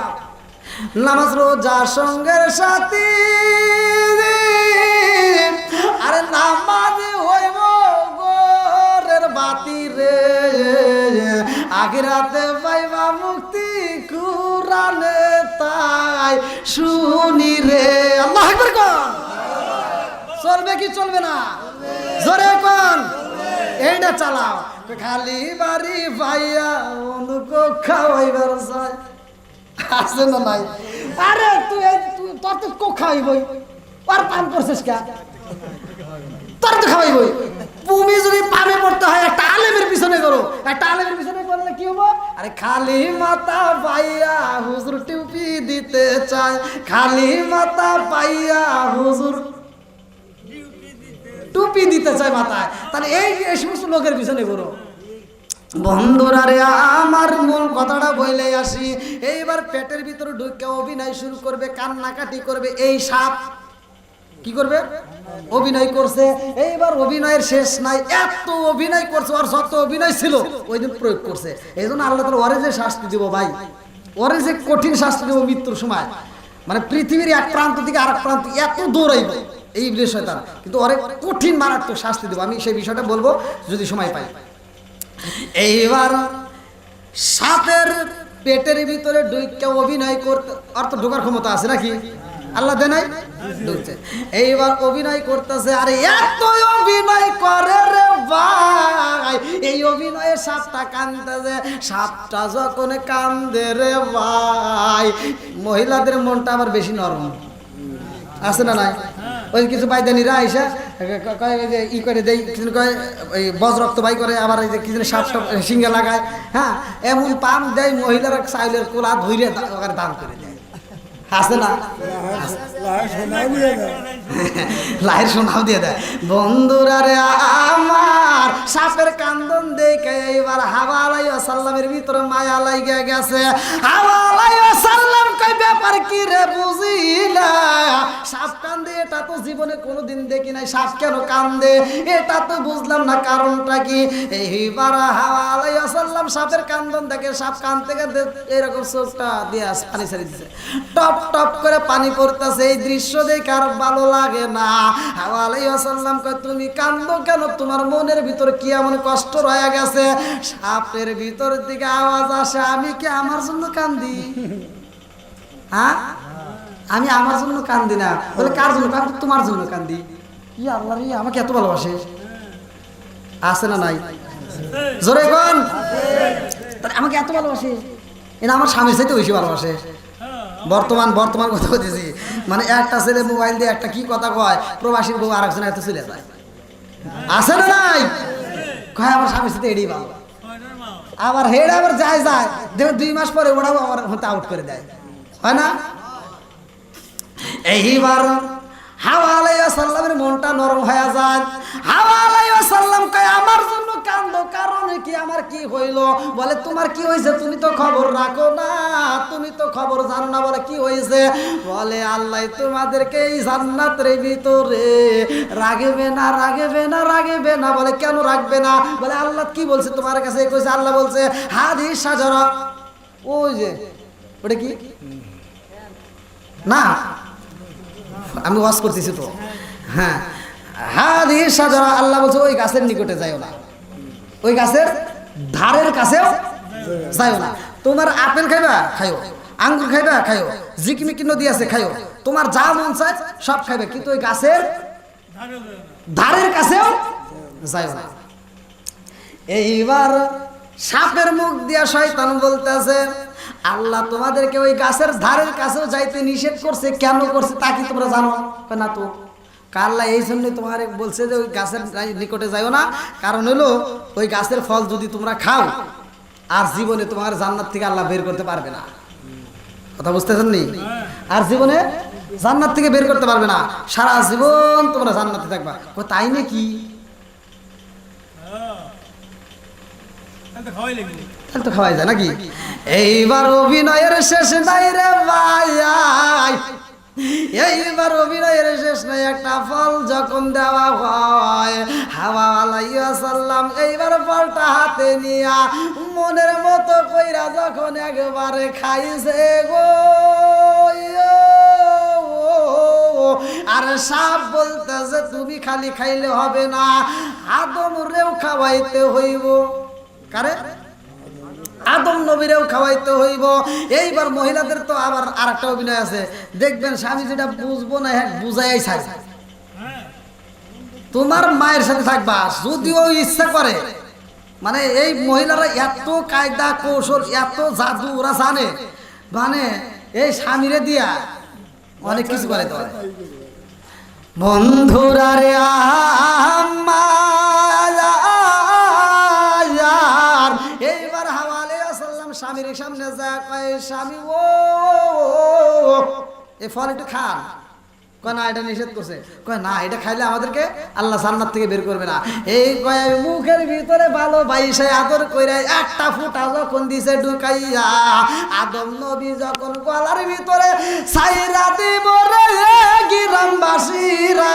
নামাজ রোজা সঙ্গের সাথী আরে নামাজ হইব গোরের বাতি রে আখিরাতে পাইবা মুক্তি কুরআনে তাই শুনি রে আল্লাহু আকবার কোন চলবে কি চলবে না জোরে কোন এইটা চালাও খালি বাড়ি ভাইয়া অনুকো খাওয়াইবার চাই আছে না নাই আরে তুই তোর তো কো খাওয়াইবই আর পান করছিস কে তোর তো খাওয়াইবই তুমি যদি পানে পড়তে হয় একটা আলেমের পিছনে করো একটা আলেমের পিছনে করলে কি হবো আরে খালি মাথা পাইয়া হুজুর টুপি দিতে চায় খালি মাথা পাইয়া হুজুর টুপি দিতে চায় মাথায় তাহলে এই সমস্ত লোকের পিছনে করো বন্ধুরা রে আমার মূল কথাটা বলে আসি এইবার পেটের ভিতরে ঢুকে অভিনয় শুরু করবে কান্নাকাটি করবে এই সাপ কি করবে অভিনয় করছে এইবার অভিনয়ের শেষ নাই এত অভিনয় করছে আর যত অভিনয় ছিল ওই দিন প্রয়োগ করছে এই জন্য আল্লাহ তাআলা ওরে যে শাস্তি দিব ভাই ওরে যে কঠিন শাস্তি দিব মৃত্যুর সময় মানে পৃথিবীর এক প্রান্ত থেকে আরেক প্রান্ত এত দৌড়াইবে এই ইবলিস শয়তান কিন্তু ওরে কঠিন মারাত্মক শাস্তি দিব আমি সেই বিষয়টা বলবো যদি সময় পাই এইবার সাপের পেটের ভিতরে ঢুকে অভিনয় করতে, অর্থ ঢোকার ক্ষমতা আছে নাকি? আল্লাহ দেয় নাই, ঢুকছে। এইবার অভিনয় করতেছে, আরে এত অভিনয় করে রে ভাই, এই অভিনয়ে সাপটা কান্দতেছে। সাপটা যখন কান্দে রে ভাই, মহিলাদের মনটা আবার বেশি নরম আছে না নাই? ওই কিছু বাইদানিরা আইসা ই করে দেয়, কিছু কয় ওই বজ্রক্ত বাই করে, আবার এই যে কিছু সাপটা সিঙ্গে লাগায়, হ্যাঁ এমন পাম দেয়, মহিলারা চাইলের কোলা ধরে দান করে দেয়, আছে না? লাইর সোনাও দিয়ে দেয়। বন্ধুরা রে আমার, সাপের কান্দন দেখে এইবার হাওয়া আলাইহিস সালামের ভিতরে মায়া লাইগা গেছে। হাওয়া আলাইহিস সালাম কই ব্যাপার কি রে, বুঝি না। সাপ কান্দে এটা তো জীবনে কোনোদিন দেখি নাই, সাপ কেন কান্দে এটা তো বুঝলাম না, কারণটা কি? এইবার হাওয়া আলাইহিস সালাম সাপের কান্দন দেখে, সাপ কান্দতে কান্দতে এরকম চোখটা দিয়ে পানি ছেড়ে দিচ্ছে, টপ টপ করে পানি পড়তেছে। এই দৃশ্য দেখে আর ভালো লাগে না। হাওয়া আলাইহিস সালাম কয় তুমি কান্দো কেন, তোমার মনের ভিতর কি এমন কষ্ট রয়ে গেছে? সাপের ভিতর থেকে আওয়াজ আসে, আমি কি আমার জন্য কান্দি? হ্যাঁ, আমি আমার জন্য কান্দি না। বলে কার জন্য কান্দি? তোমার জন্য কান্দি। ই আল্লাহ রে, আমাকে এত ভালোবাসে, আছে না নাই? জোরে কোন, আমাকে এত ভালোবাসে, এটা আমার স্বামীর চাইতে বেশি ভালোবাসে। বর্তমান কথা বলতেছি, মানে একটা ছেলে মোবাইল দিয়ে একটা কি কথা কয়, প্রবাসীর বউ আরেকজন এত চলে যায়, আছে না নাই? কয় আমার স্বামীর সাথে এডি ভালো, আবার হেড আবার যায় দেখবেন 2 মাস পরে ওরাও আবার হতে আউট করে দেয়, হয় না? এইবার হাওয়া আলাইহিস সালামের মনটা নরম হয়ে যায়। হাওয়া আলাইহিস সালাম কয় আমার জন্য কান্দো, কারণ কি, আমার কি হইল? বলে তোমার কি হয়েছে, তুমি তো খবর রাখো না, তুমি তো খবর জানো না। বলে কি হয়েছে? বলে আল্লাহ তোমাদেরকে এই জান্নাতের ভিতরে রাখবে না, রাখবে না, রাখবে না। বলে কেন রাখবে না? বলে আল্লাহ কি বলছে তোমার কাছে? কইছে আল্লাহ বলছে হাদিস সাজারা, ওই যে ওটা কি না, আমি ওয়াজ করতেছি তো, হ্যাঁ হাদিস সাজারা, আল্লাহ বলছে ওই গাছের নিকটে যাইও না, ওই গাছের ধারের কাছেও যাইও না। তোমার আপেল খাইবা খাইও, আঙ্গুর খাইবা খাইও, জিকমিকি নদী আছে খাইও, তোমার যা মন চায় সব খাইবে, কিন্তু ওই গাছের ধারের কাছেও যাইও না। এইবার সাপের মুখ দিয়া শয়তান বলতেছে আল্লাহ তোমাদেরকে ওই গাছের ধারের কাছেও যাইতে নিষেধ করছে, কেন করছে তা কি তোমরা জানো? না তো, আল্লাহ এই জন্য তোমার বলছে যে ওই গাছের নিকটে যাইও না, কারণ হলো ওই গাছের ফল যদি তোমরা খাও আর জীবনে তোমার জান্নাত থেকে আল্লাহ বের করতে পারবে না। কথা বুঝতেছেন নি? আর জীবনে জান্নাত থেকে বের করতে পারবে না, সারা জীবন তোমরা জান্নাতে থাকবা। ও তাই নাকি? তাহলে তো খাওয়াই যায় নাকি? এইবার অভিনয়ের শেষ নাই রে ভাই, এইবার অভিনয়ের শেষ নাই। একটা ফল যখন দেওয়া হয়, হাওয়া আলাইহিস সালাম এইবার ফলটা হাতে নিয়া মনের মতো কইরা যখন একবারে খাইছে গো, আর সাপ বলতেছে তুমি খালি খাইলে হবে না, আদম রেও খাওয়াইতে হইব। কারে? আদম নবীরেও খাওয়াইতে হইব। এইবার মহিলাদের তো আবার আরেকটা অভিনয় আছে, দেখবেন স্বামী যেটা বুঝবো না হ্যাঁ বুঝাই ছাড়, তোমার মায়ের সাথে থাকবা যদিও ইচ্ছা করে। মানে এই মহিলারা এত কায়দা কৌশল, এত জাদু ওরা জানে, মানে এই স্বামীরে দিয়া অনেক কিছু করে দেওয়া। বন্ধুরা রে এইবার হাওয়া আলাইহিস সালাম স্বামীর সামনে যা কয় স্বামী ও এই ফল একটু খান। কয় না এটা নিষেধ করছে। কয় না এটা খাইলে আমাদেরকে আল্লাহ জান্নাত থেকে বের করবে না। এই কয় মুখের ভিতরে ভালোবাসে আদর কইরা একটা ফুটা যখন দিছে ঢুকাইয়া, আদম নবী যখন গলার ভিতরে ছাইরা দিব রে গ্রামবাসীরা,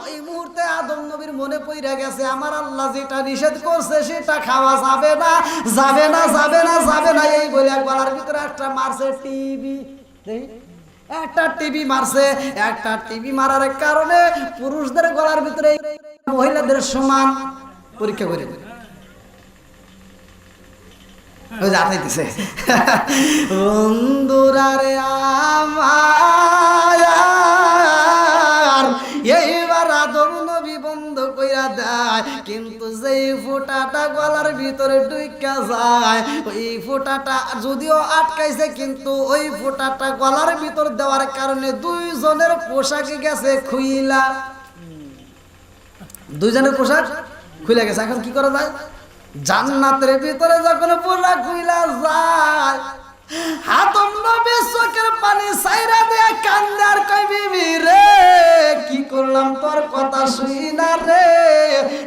ওই মুহূর্তে আদম নবীর মনে পইরা গেছে আমার আল্লাহ যেটা নিষেধ করছে সেটা খাওয়া যাবে না, যাবে না, যাবে না, যাবে না। এই বলে গলার ভিতরে একটা মারছে টিভি, একটা টিভি মারছে। একটা টিভি মারার কারণে পুরুষদের গলার ভিতরে মহিলাদের সমান পরীক্ষা করে দেবে। ওই যে আতাইতেছে বন্ধুরা রে আমার এইবার আদম নবী বন্ধ কইরা দেয়, কিন্তু যেই ফোঁটাটা গলার ভিতরে ঢুইকা যায় ওই ফোঁটাটা যদিও আটকাইছে, কিন্তু ওই ফোঁটাটা গলার ভিতর দেওয়ার কারণে দুইজনের পোশাকে গেছে খুইলা, দুইজনের পোশাক খুইলা গেছে। এখন কি করা যায়? জান্নাতের ভিতরে যখন পোশাক খুইলা যায়, আদম নবী চোখের পানি সাইরা দেয়া কান্দে আর কই বিবি রে কি করলাম তোর কথা শুই না রে,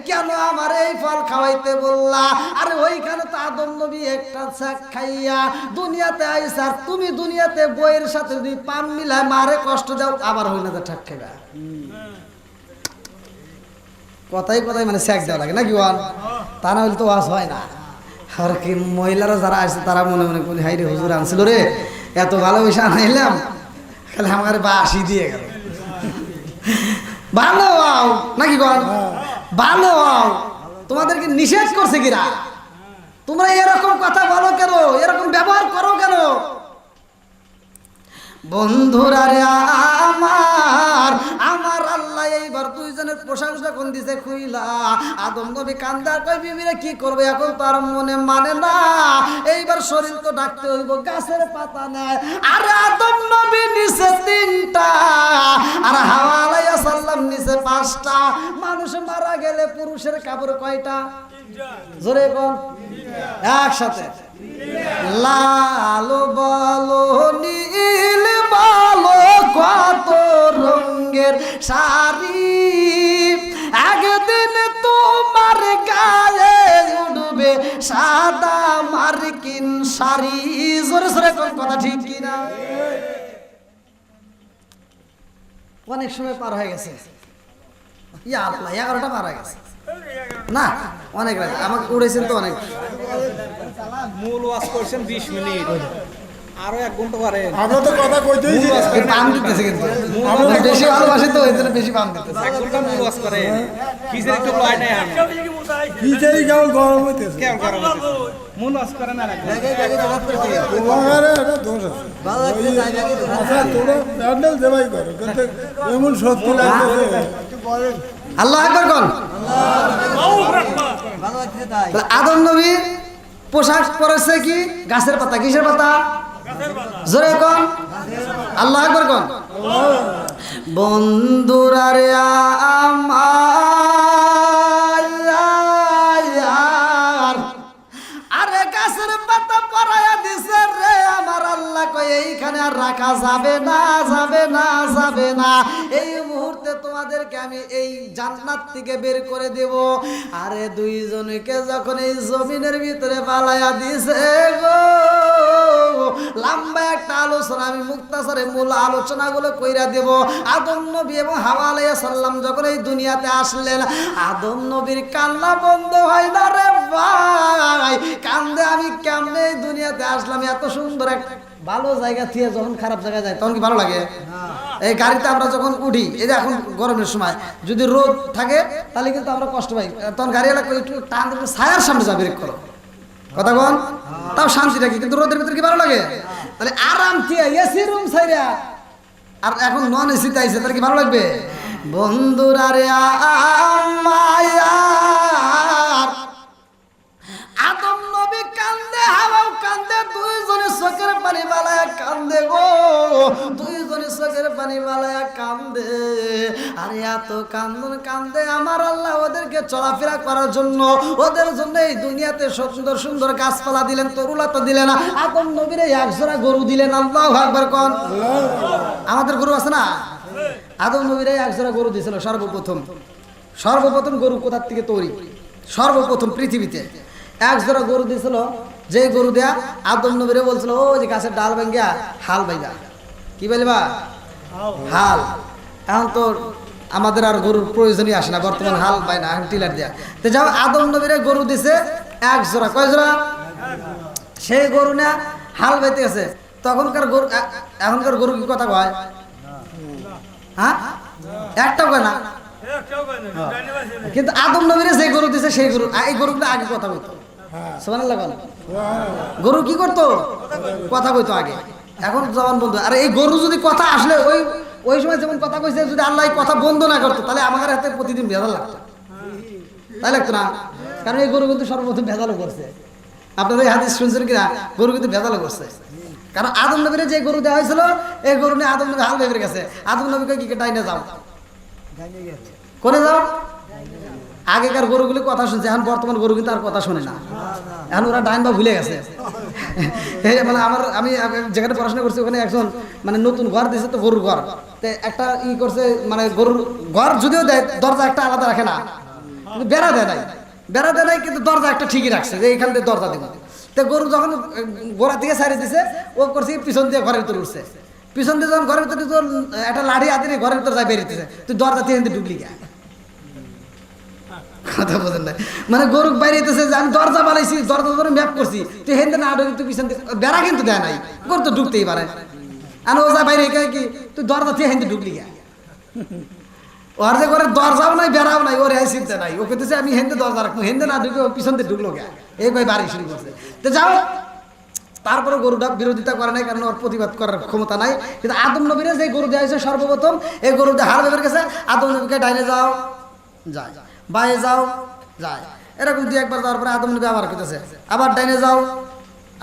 কেন আমার এই ফল খাওয়াইতে বললা? আরে ওইখানে তো আদম নবী একটা শাক খাইয়া দুনিয়াতে আইসা, আর তুমি দুনিয়াতে বইয়ের সাথে যদি পান মিলায় মারে কষ্ট দাও, আবার হই না তো ঠাক খাইবা। কথাই কথাই মানে শাক দেওয়া লাগে নাকি বল? তা না হলে তো ওয়াজ হয় না। আর কি মহিলারা যারা আসছে তারা মনে মনে বলি হাই রে হুজুর আনছিল রে, এত ভালোবেসে আনাইলাম, খালি আমার বাসি দিয়ে গেল। ভালো হও নাকি বল? ভালো হও। তোমাদেরকে নিষেধ করছে কিরা? তোমরা এরকম কথা বলো কেন, এরকম ব্যবহার করো কেন? বন্ধুরা রে আমার, আমার আল্লাহ এইবার দুইজনের পোশাক যখন দিছে খুইলা, আদম নবী কান্দা কই বিবিরে কি করবে, এখন তার মনে মানে না, এইবার শরীর তো ডাকতে হইব, গাছের পাতা নেয়। আর আদম নবী নিচে 3টা আর হাওয়া আলাইহিস সালাম নিচে 5টা। মানুষ মারা গেলে পুরুষের কাপড় কয়টা? জোরে কোন একসাথে। লাল বলো নীল বলো কত রঙের শাড়ি, একদিন তোমার গায়ে উঠবে সাদা মার্কিন শাড়ি। জোরে জোরে কোন কথা ঠিক কিনা? অনেক সময় পার হয়ে গেছে, ইয়া আল্লাহ 11টা পার হয়ে গেছে না, অনেক রাত আমাকে উড়েছেন তো অনেক। মূল ওয়াজ করছেন 20 মিনিট, আরো 1 ঘন্টা পরে আমরা তো কথা কইতেই পাম দিতেছে, কিন্তু বেশি ভালোবাসে তো এই জন্য বেশি পাম দিতেছে। 1 ঘন্টা মূল ওয়াজ করে কিসের একটু লয় নাই আমি কি চাই কেমন গরম হইতেছে, কেমন গরম হইতেছে, মূল ওয়াজ করে না লাগবে তোমার এটা দোষ আছে। আচ্ছা তোমরা প্যান্ডেল দেবাই করো, কিন্তু এমন সত্যি লাগতেছে। আল্লাহ আকবার কোন। আদম নবী পোশাক পরেছে কি? গাছের পাতা। কিসের পাতা? জোরে কোন আল্লাহ আকবার কোন। বন্ধুরা রে আমার, আরে গাছের পাতা পরাইয়া দিছে রে আমার আল্লাহ, কই এইখানে আর রাখা যাবে না, যাবে না, যাবে না। এই মুহূর্তে তোমাদেরকে আমি এই জান্নাত থেকে বের করে দেব। আরে দুইজনকে যখন এই জমিনের ভিতরে পালাইয়া দিছে গো, লম্বা একটা আলোচনা আমি মুক্তাসরে মূল আলোচনাগুলো কইরা দেব। আদম নবী এবং হাওয়া আলাইহিস সালাম যখন এই দুনিয়াতে আসলেন, আদম নবীর কান্না বন্ধ হয় না রে ভাই। কান্দে আমি কেমনে এই দুনিয়াতে আসলাম, এত সুন্দর এক ভালো জায়গা থেকে যখন খারাপ জায়গায় যায় তখন কি ভালো লাগে? এই গাড়িতে আমরা যখন উঠি, এই যে এখন গরমের সময় যদি রোদ থাকে তাহলে কিন্তু আমরা কষ্ট পাই, তখন গাড়িওয়ালা একটু টান একটু ছায়ার সামনে যা ব্রেক করো, কথা বল, তাও শান্তি থাকে। কিন্তু রোদের ভিতরে কি ভালো লাগে? তাহলে আরাম দিয়ে এসি রুম ছাইরা আর এখন নন এসিতে আইছে, তাহলে কি ভালো লাগবে? বন্ধুরা রে আমার, আদম নবী কান্দে, হাওয়াও কান্দে, দুইজনে চোখের পানি বালায়া কান্দে গো, দুইজনে চোখের পানি বালায়া কান্দে। আর এত কান্দন কান্দে আমার আল্লাহ ওদেরকে চলাফেরা করার জন্য, ওদের জন্য এই দুনিয়াতে সুন্দর সুন্দর গাছপালা দিলেন, তরুলতা দিলেন, আদম নবীর এক জোড়া গরু দিলেন। আল্লাহু আকবার কোন। আমাদের গরু আছে না? আদম নবীর এক জোড়া গরু দিয়েছিল সর্বপ্রথম। সর্বপ্রথম গরু কোথার থেকে তৈরি? সর্বপ্রথম পৃথিবীতে এক জোড়া গরু দিয়েছিল, যে গরু দেয়া আদম নবীরে বলছিল ও যে গাছের ডাল ভাঙ্গিয়া হাল বাইবা। কি বলবা? হাল। এখন তো আমাদের আর গরুর প্রয়োজনই আসে না, বর্তমান হাল পাই না, এখন টিলার দেয়া। তো যাও আদম নবীরে গরু দিছে এক জোড়া। কয় জোড়া? সেই গরু না হাল বাইতে গেছে। তখনকার গরু, এখনকার গরু কি কথা কয়? হ্যাঁ, একটাও কয় না। কিন্তু আদম নবীরে যে গরু দিছে সেই গরু, এই গরুগুলো আগে কথা বলতো। সুবহানাল্লাহ বলেন। গরু কি করতো? কথা কইতো আগে, এখন জবান বন্ধ। আর এই গরু যদি কথা আসলে ওই সময় যেমন কথা কইছে, যদি আল্লাহ এই কথা বন্ধ না করতো তাহলে আমার হাতে প্রতিদিন ভেজাল লাগতো, তাই লাগতো না? কারণ এই গরু কিন্তু সর্বপ্রথম ভেজালও করছে। আপনারা এই হাদিস শুনছেন কিনা? গরু কিন্তু ভেজালও করছে। কারণ আদম নবীর যে গরু দেওয়া হয়েছিল, এই গরু নিয়ে আদম নবী হাল বের গেছে। আদম নবীকে কি ডাইনে যাও, কোনে যাও? আগেকার গরুগুলি কথা শুনছে, এখন বর্তমান গরু কিন্তু আর কথা শোনে না, এখন ওরা ডাইন বা ভুলে গেছে। মানে আমি যেখানে পড়াশোনা করছি ওখানে একজন মানে নতুন ঘর দিয়েছে, তো গরুর ঘর একটা ই করছে, মানে গরুর ঘর যদিও দেয় দরজা একটা আলাদা রাখে না, কিন্তু বেড়া দেয় নাই, কিন্তু দরজা একটা ঠিকই রাখছে যে এইখান থেকে দরজা দেবো। তো গরু যখন গোড়া থেকে সারিয়ে দিছে, ও করছে পিছন দিয়ে ঘরের ভিতরে উঠছে, পিছন দিয়ে যখন ঘরের ভিতরে তোর একটা লাঠি হাতে নিয়ে ঘরের ভিতরে যাই বেরিয়েছে, তুই দরজা থেকে ঢুকলি গা। কথা বোঝেন না, মানে গরু বাইরেতেছে যে আমি দরজা বানাইছি, দরজা ধরে ম্যাপ করছি, তুই হেন্দে না ঢুকি, তুই পিছন দিয়ে বেড়া কিন্তু দেয় নাই, গরু তো ঢুকতেই পারে। আর ও যা বাইরে কি তুই দরজা থেকে হেন্দে ঢুকলি গা। ওর যে করে দরজাও নাই বেড়াও নাই, ওর চিন্তা নাই, ও কেতেছে আমি হেন্দে দরজা রাখবো, হেন্দে না ঢুকে পিছন দিয়ে ঢুকলো গা, এই ভাই বাড়ি শুরু করছে। তো যাও, তারপরে গরুটা বিরোধিতা করে নাই, কারণ ওর প্রতিবাদ করার ক্ষমতা নাই। কিন্তু আদম নবীরা যে গরু দেওয়া হয়েছে সর্বপ্রথম, এই গরুটা হার বের গেছে, আদম নবীকে ডাইনে যাও যায়, বাইরে যাও যায়, এরকম দুই একবার যাওয়ার পরে আদম নবী আবার কেটেছে, আবার ডাইনে যাও,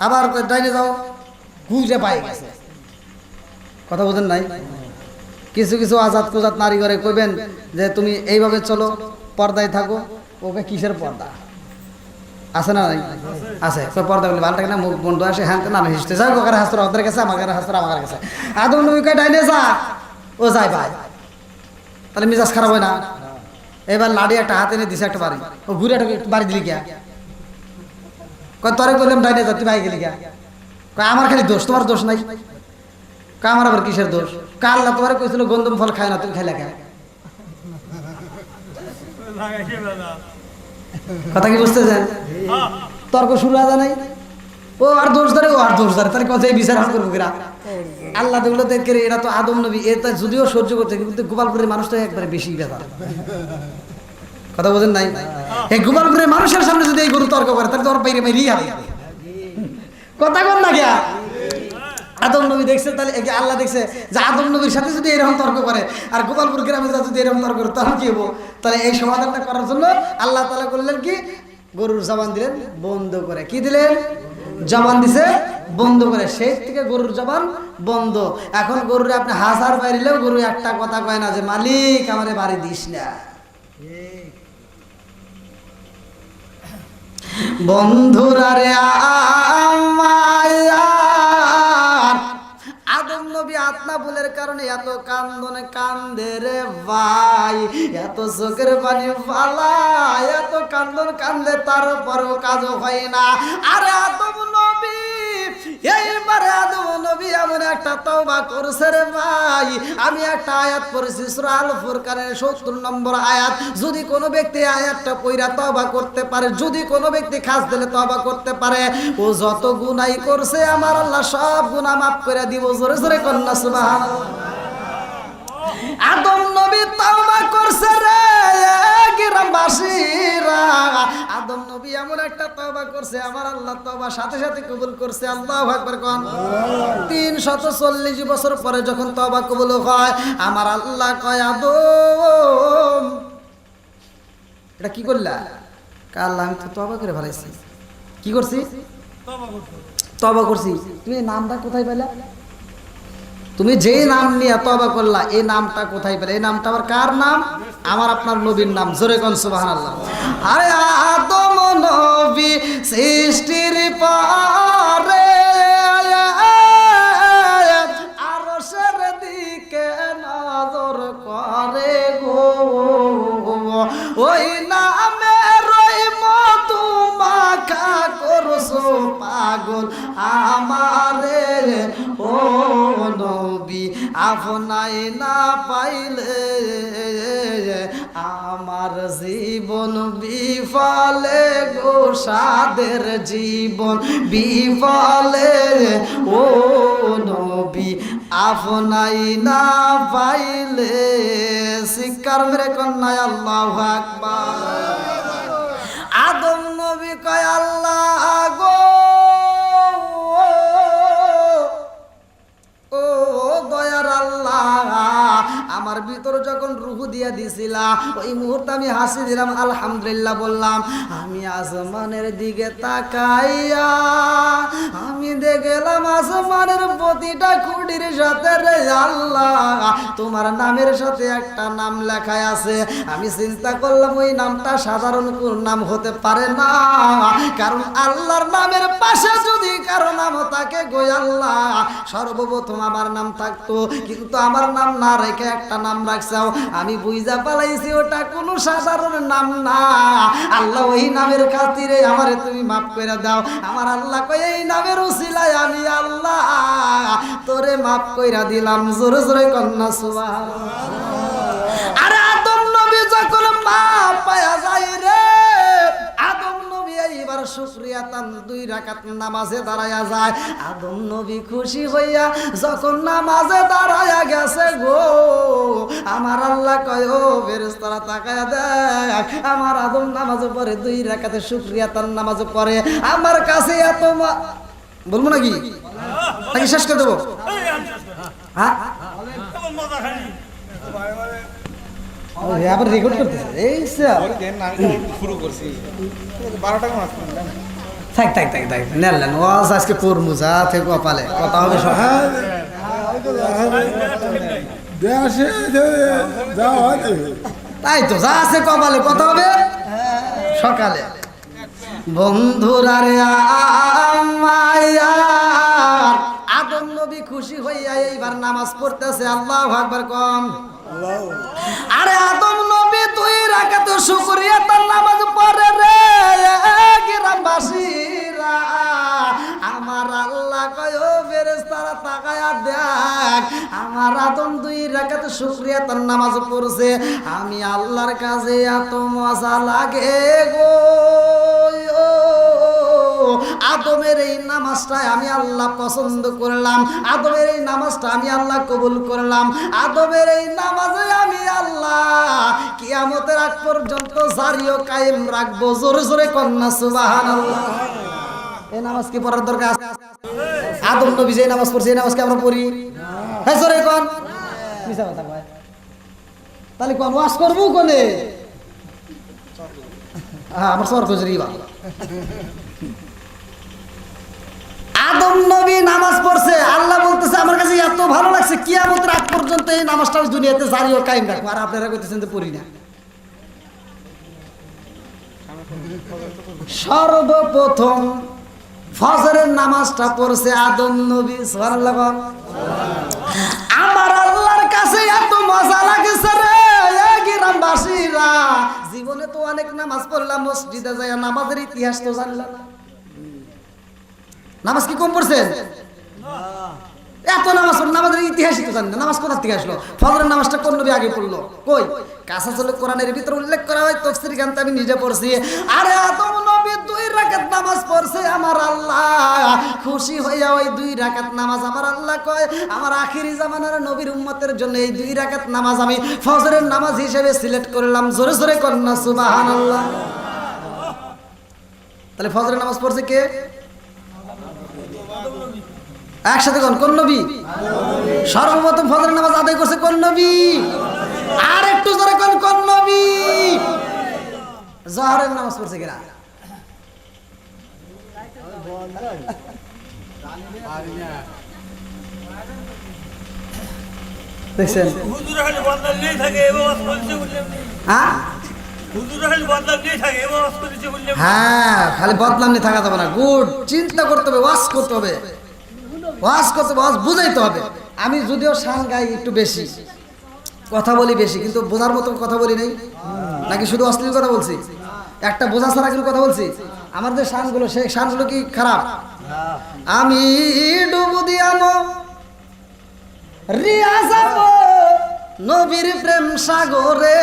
আবার ডাইনে যাও, ঘুরে পায়ে গেছে। কথা বোঝেন নাই? কিছু কিছু আজাদ কুজাত নারী করে কইবেন যে তুমি এইভাবে চলো, পর্দায় থাকো, ওকে কিসের পর্দা আছে না? নাই আছে, পর্দা বলে ভালো থাকে না, মুখ বন্ধু আসে, হ্যাঁ না হিসতে যায়, ওখানে হাস্তর ওদের কাছে, আমার হাস্তর আমার কাছে। আদম নবীকে ডাইনে যা, ও যায় ভাই, তাহলে মেজাজ খারাপ হয় না? এবার লাড়ি একটা হাতে নিয়ে দিছে একটা বাড়ি, ও ঘুরে একটা বাড়ি দিলি গিয়া, তরে বললাম ডাইনে যা, তুই ভাই গেলি গিয়া, আমার খালি দোষ, তোমার দোষ নাই। আমার আবার কিসের দোষ? আল্লাহ তোমার কইছিল গন্ধম ফল খায় না, তুমি খাইলা কেন? কথা কি বুঝতেছেন? তর্ক শুরু হয় নাই, ও আর দোষ ধরে, ও আর দোষ ধরে, তাহলে কথা বিচার হাল করবো কিরা? আল্লাহ দেখলো দেখে এরা তো আদম নবী, এটা যদিও সহ্য করছে, কিন্তু গোপালপুরের মানুষটা একবারে বেশি ব্যাপার। কথা বোঝেন নাই? এই গোপালপুরের মানুষের সামনে যদি এই গরু তর্ক করে, তাহলে তো ওর বাইরে বাইরেই হারে। কথা কর না গিয়া, আদম নবী দেখছে, তাহলে আল্লাহ দেখছে যে আদম নবীর সাথে যদি এরকম তর্ক করে, আর গোপালপুর গ্রামে যদি এরকম তর্ক করে, তখন কি হবো? তাহলে এই সমাধানটা করার জন্য আল্লাহ তাআলা করলেন কি, গরুর জবান দিলেন বন্ধ করে। কি দিলেন? জবান দিছে বন্ধ করে, সেই থেকে গরুর জবান বন্ধ। এখন গরুরে আপনি হাজার বাইরেও গরু একটা কথা কয় না যে মালিক আমারে বাড়ি দিস না। বন্ধুরা রে আদম নবী আত্মা ভুলের কারণে এত কান্দনে কান্দে রে ভাই, এত চোখের পানি ফালায়, এত কান্দন কান্দে, তারপরেও কাজও হয় না। আরে আদম নবী, এইবারে আদম নবী এমন একটা তওবা করছে রে ভাই। আমি একটা আয়াত পড়েছি সূরা আল ফুরকানের ৭০ নম্বর আয়াত। যদি কোনো ব্যক্তি আয়াতটা পড়া তওবা করতে পারে, যদি কোনো ব্যক্তি খাস দিলে তওবা করতে পারে, ও যত গুনাহ করছে আমার আল্লাহ সব গুনাহ মাফ করে দিব। জোরে জোরে কন্না সুবহানাল্লাহ। আদম নবী তওবা করছে রে গ্রামবাসীরা, আদম নবী এমন একটা তওবা করছে, আমার আল্লাহ তওবা সাথে সাথে কবুল করছে। আল্লাহু আকবার কোন। ৩৪০ বছর পরে যখন তওবা কবুল হয়, আমার আল্লাহ কয় আদম এটা কি করলা? আল্লাহ আমি তো তওবা করে ফেলাইছি। কি করছি? তওবা করছি। তুমি এই নামটা কোথায় পেলা? তুমি যে নাম নিয়ে তওবা করলা, এই নামটা কোথায় পেলে? এই নামটা আবার কার নাম? আমার আপনার নবীর নাম। জোরে কোন সুবহানাল্লাহ। আরে আদম নবী সৃষ্টির পরে আরশের দিকে নজর করে গো, ওই নামের ওই মধু মাখা করছো পাগল আমারে ও নবী, আপনাই না পাইলে আমার জীবন বিফলে গো, সাদের জীবন বিফলে ও নবী, আপনাই না পাইলে। শিক্ষার মেরে কন্যায় আল্লাহু আকবার। আদম নবী কয় আল্লাহ গো দিয়া দিছিলা ওই মুহূর্তে আমি হাসি দিলাম, আলহামদুলিল্লাহ বললাম। আমি আসমানের দিকে তাকাইয়া আমি দেখলাম আসমানের প্রতিটা খুঁটির সাথে রে আল্লাহ তোমার নামের সাথে একটা নাম লেখা আছে। আমি চিন্তা করলাম ওই নামটা সাধারণ কোন নাম হতে পারে না, কারণ আল্লাহর নামের পাশে যদি কারো নাম থাকে গো আল্লাহ সর্বপ্রথম আমার নাম থাকতো, কিন্তু আমার নাম না রেখে একটা নাম রাখছাও। আমি বুঝা পালাইছি ওটা কোনো সাধারণ নাম না। আল্লাহ ওই নামের খাতিরে আমারে তুমি মাফ করে দাও। আমার আল্লাহ কই এই নামের উসিলায় আমি আল্লাহ তোরে মাফ কইরা দিলাম। জোরে জোরে কন্যা সুবহানাল্লাহ। আরে আদম নবী যখন মাফ পায়া যায় রে, আদম নবী এইবার শুকরিয়া তান 2 রাকাত নামাজে দাঁড়ায়া যায়। আদম নবী খুশি হইয়া যখন নামাজে দাঁড়ায়া গেছে গো, আমার আল্লাহ কয় ও ফেরেশতারা তাকায়া দেখ, আমার আদম নামাজে পড়ে 2 রাকাতে শুকরিয়া তান নামাজে পড়ে, আমার কাছে এত বলবো নাকি নাকি শেষ করে দেবো? হ্যাঁ আবার রেকর্ড করতেছে এই শুরু করছি 12 টাকা মাছ থাক থাক থাক থাক নেলেন ওয়াজ আজকে পড়মু যা থেকে কপালে কথা হবে সব। দেশে যা হয় তাই তো যা আছে কপালে কথা হবে সকালে। বন্ধুরা রে আমায়ার আদম নবী খুশি হইয়া এইবার নামাজ পড়তেছে, আল্লাহু আকবার কম। আরে আদম নবী 2 রাকাত শুকরিয়া তার নামাজ পড়ে রে গ্রামবাসীরা, আমার আল্লাহ কয় ও ফেরেশতারা তাকায়া দেখ, আমার আদম 2 রাকাত শুকরিয়া তার নামাজ পড়ছে, আমি আল্লাহর কাছে এত মজা লাগে গো। আদমের এই নামাজটা আমি আল্লাহ পছন্দ করলাম, আদমের এই নামাজটা আমি আল্লাহ কবুল করলাম, আদমের এই নামাজে আমি আল্লাহ কিয়ামতের আগ পর্যন্ত জারি ও কায়েম রাখবো। জোরে জোরে কন্যা সুবহানাল্লাহ। এই নামাজ কি পড়ার দরকার আছে? আদম নবী যে নামাজ পড়ছে এই নামাজ কি আমরা পড়ি? হ্যাঁ জোরে কোন মিছা কথা কয় তাহলে কোন ওয়াজ করবো কোনে? হ্যাঁ আমার সর খুঁজরি বা আদম নবী নামাজ পড়ছে, আল্লাহ বলতেছে আমার কাছে এত ভালো লাগছে কিয়ামতের আগ পর্যন্ত এই নামাজটা দুনিয়াতে জারি ও কায়েম রাখবো। আর আপনারা কইতেছেন যে পড়ি না। সর্বপ্রথম ফজরের নামাজটা পড়ছে আদম নবী সুবহানাল্লাহ। আমার আল্লাহর কাছে এত মজা লাগছে রে গ্রামবাসীরা, জীবনে তো অনেক নামাজ পড়লাম, মসজিদে যায় নামাজের ইতিহাস তো জানলাম না। নামাজ কি কম পড়ছেন? এত নামাজ নামাজের ইতিহাসই তো জানি না। নামাজ কোথা থেকে আসলো? ফজরের নামাজটা কোন নবী আগে পড়লো? কই কাঁচা চলে কোরআনের ভিতরে উল্লেখ করা হয়, তাফসীর গ্রন্থে আমি নিজে পড়ছি। আরে আদম নবী 2 রাকাত নামাজ পড়ছে, আমার আল্লাহ খুশি হইয়া ওই 2 রাকাত নামাজ আমার আল্লাহ কয় আমার আখিরি জামানার নবীর উম্মতের জন্য এই 2 রাকাত নামাজ আমি ফজরের নামাজ হিসেবে সিলেক্ট করলাম। জোরে জোরে কন্যা সুবহানাল্লাহ। তাহলে ফজরের নামাজ পড়ছে কে? একসাথে কোন নবী? সর্বপ্রথম ফজরের নামাজ আদায় করছে কোন নবী? আর একটু জোরে কোন নবী? জোহরের নামাজ পড়ছে কিনা? দেখছেন হুজুর হলে বদল নেই থাকে এবং বলছে বললে হ্যাঁ হুজুর হলে বদল নেই থাকে এবং বলছে বললে হ্যাঁ খালি বদলাম নিয়ে থাকা যাবে না। গুড চিন্তা করতে হবে, ওয়াজ করতে হবে, ওয়াজ করতে হবে, ওয়াজ বুঝাইতে হবে। আমি যদিও শান গাই একটু বেশি, কথা বলি বেশি, কিন্তু বোঝার মতো কথা বলি নাই নাকি শুধু অশ্লীল কথা বলছি? একটা বোঝা ছাড়া কিন্তু কথা বলছি। আমার যে শানগুলো সেই শানগুলো কি খারাপ? আমি ডুবু দিয়ানো রিয়া যাব নবীর প্রেম সাগরে,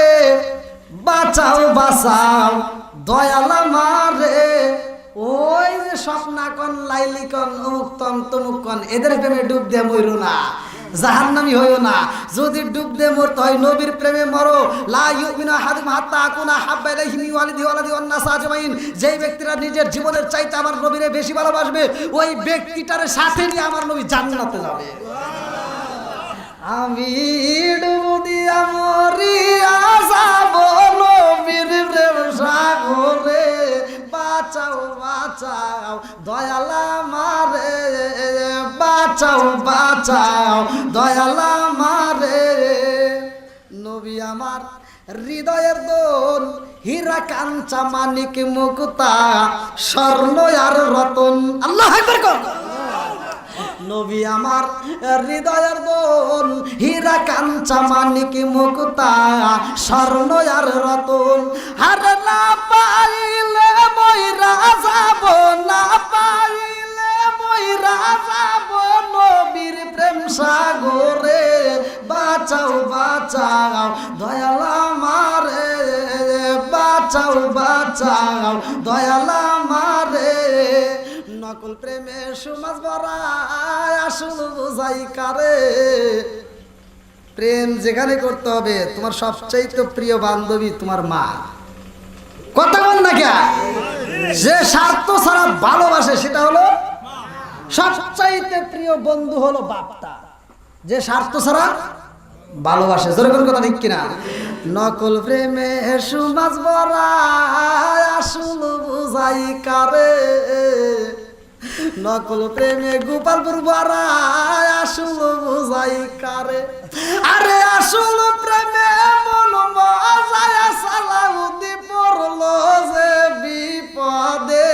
বাঁচাও বাঁচাও দয়াল আমারে। ওই যে স্বপ্নাকন লাইলিকন অমুকতন তমুকন এদের প্রেমে ডুব দিয়ে মরো না, জাহান্নামী হইও না। যদি ডুব দিয়ে মরতে হয় নবীর প্রেমে মরো। লা ইউমিনু আহাদুকুম হাত্তা আকুনা হাব্বা ইলাইহি মিন ওয়ালিদিহি ওয়া ওয়ান-নাস আজমাইন। যেই ব্যক্তিরা নিজের জীবনের চাইতে আমার নবীরে বেশি ভালোবাসবে ওই ব্যক্তিটার সাথে নিয়ে আমার নবী জান্নাতে যাবে। আমি ডুব দিয়া মরিয়া যাব নবীর প্রেম সাগরে, বাঁচাও বাঁচাও দয়াল আমারে, বাঁচাও বাঁচাও দয়াল আমারে। নবী আমার হৃদয়ের দোল, হীরা কাঞ্চা মানিক মুক্তা স্বর্ণ আর রতন। আল্লাহু আকবার কর। নবী আমার হৃদয়ের দোল, হীরা কাঞ্চা মানিক মুক্তা স্বর্ণ আর রতন। আর না পাইলে মইরা যাব, না পাইলে মইরা যাব নবীর প্রেম সাগরে, বাঁচাও বাঁচাও দয়াল আমারে, বাঁচাও বাঁচাও দয়াল আমারে। নকল প্রেমে সমাজ ভরায় আসল বুঝাই কারে। প্রেম যেখানে করতে হবে তোমার সবচাইতে প্রিয় বান্ধবী তোমার মা। কথা বল না কে? যে স্বার্থ ছাড়া ভালোবাসে সেটা হলো সবচাইতে প্রিয় বন্ধু হলো বাপটা, যে স্বার্থ ছাড়া ভালোবাসে। যেরকম কথা ঠিক কিনা? নকল প্রেমে সমাজ ভরায় আসল বুঝাই কারে, নকল প্রেমে গোপালপুর ভরায় আসল বুঝাই কারে। আরে আসল প্রেমে মন মজায় সালাউদ্দি পড়লো যে বিপদে,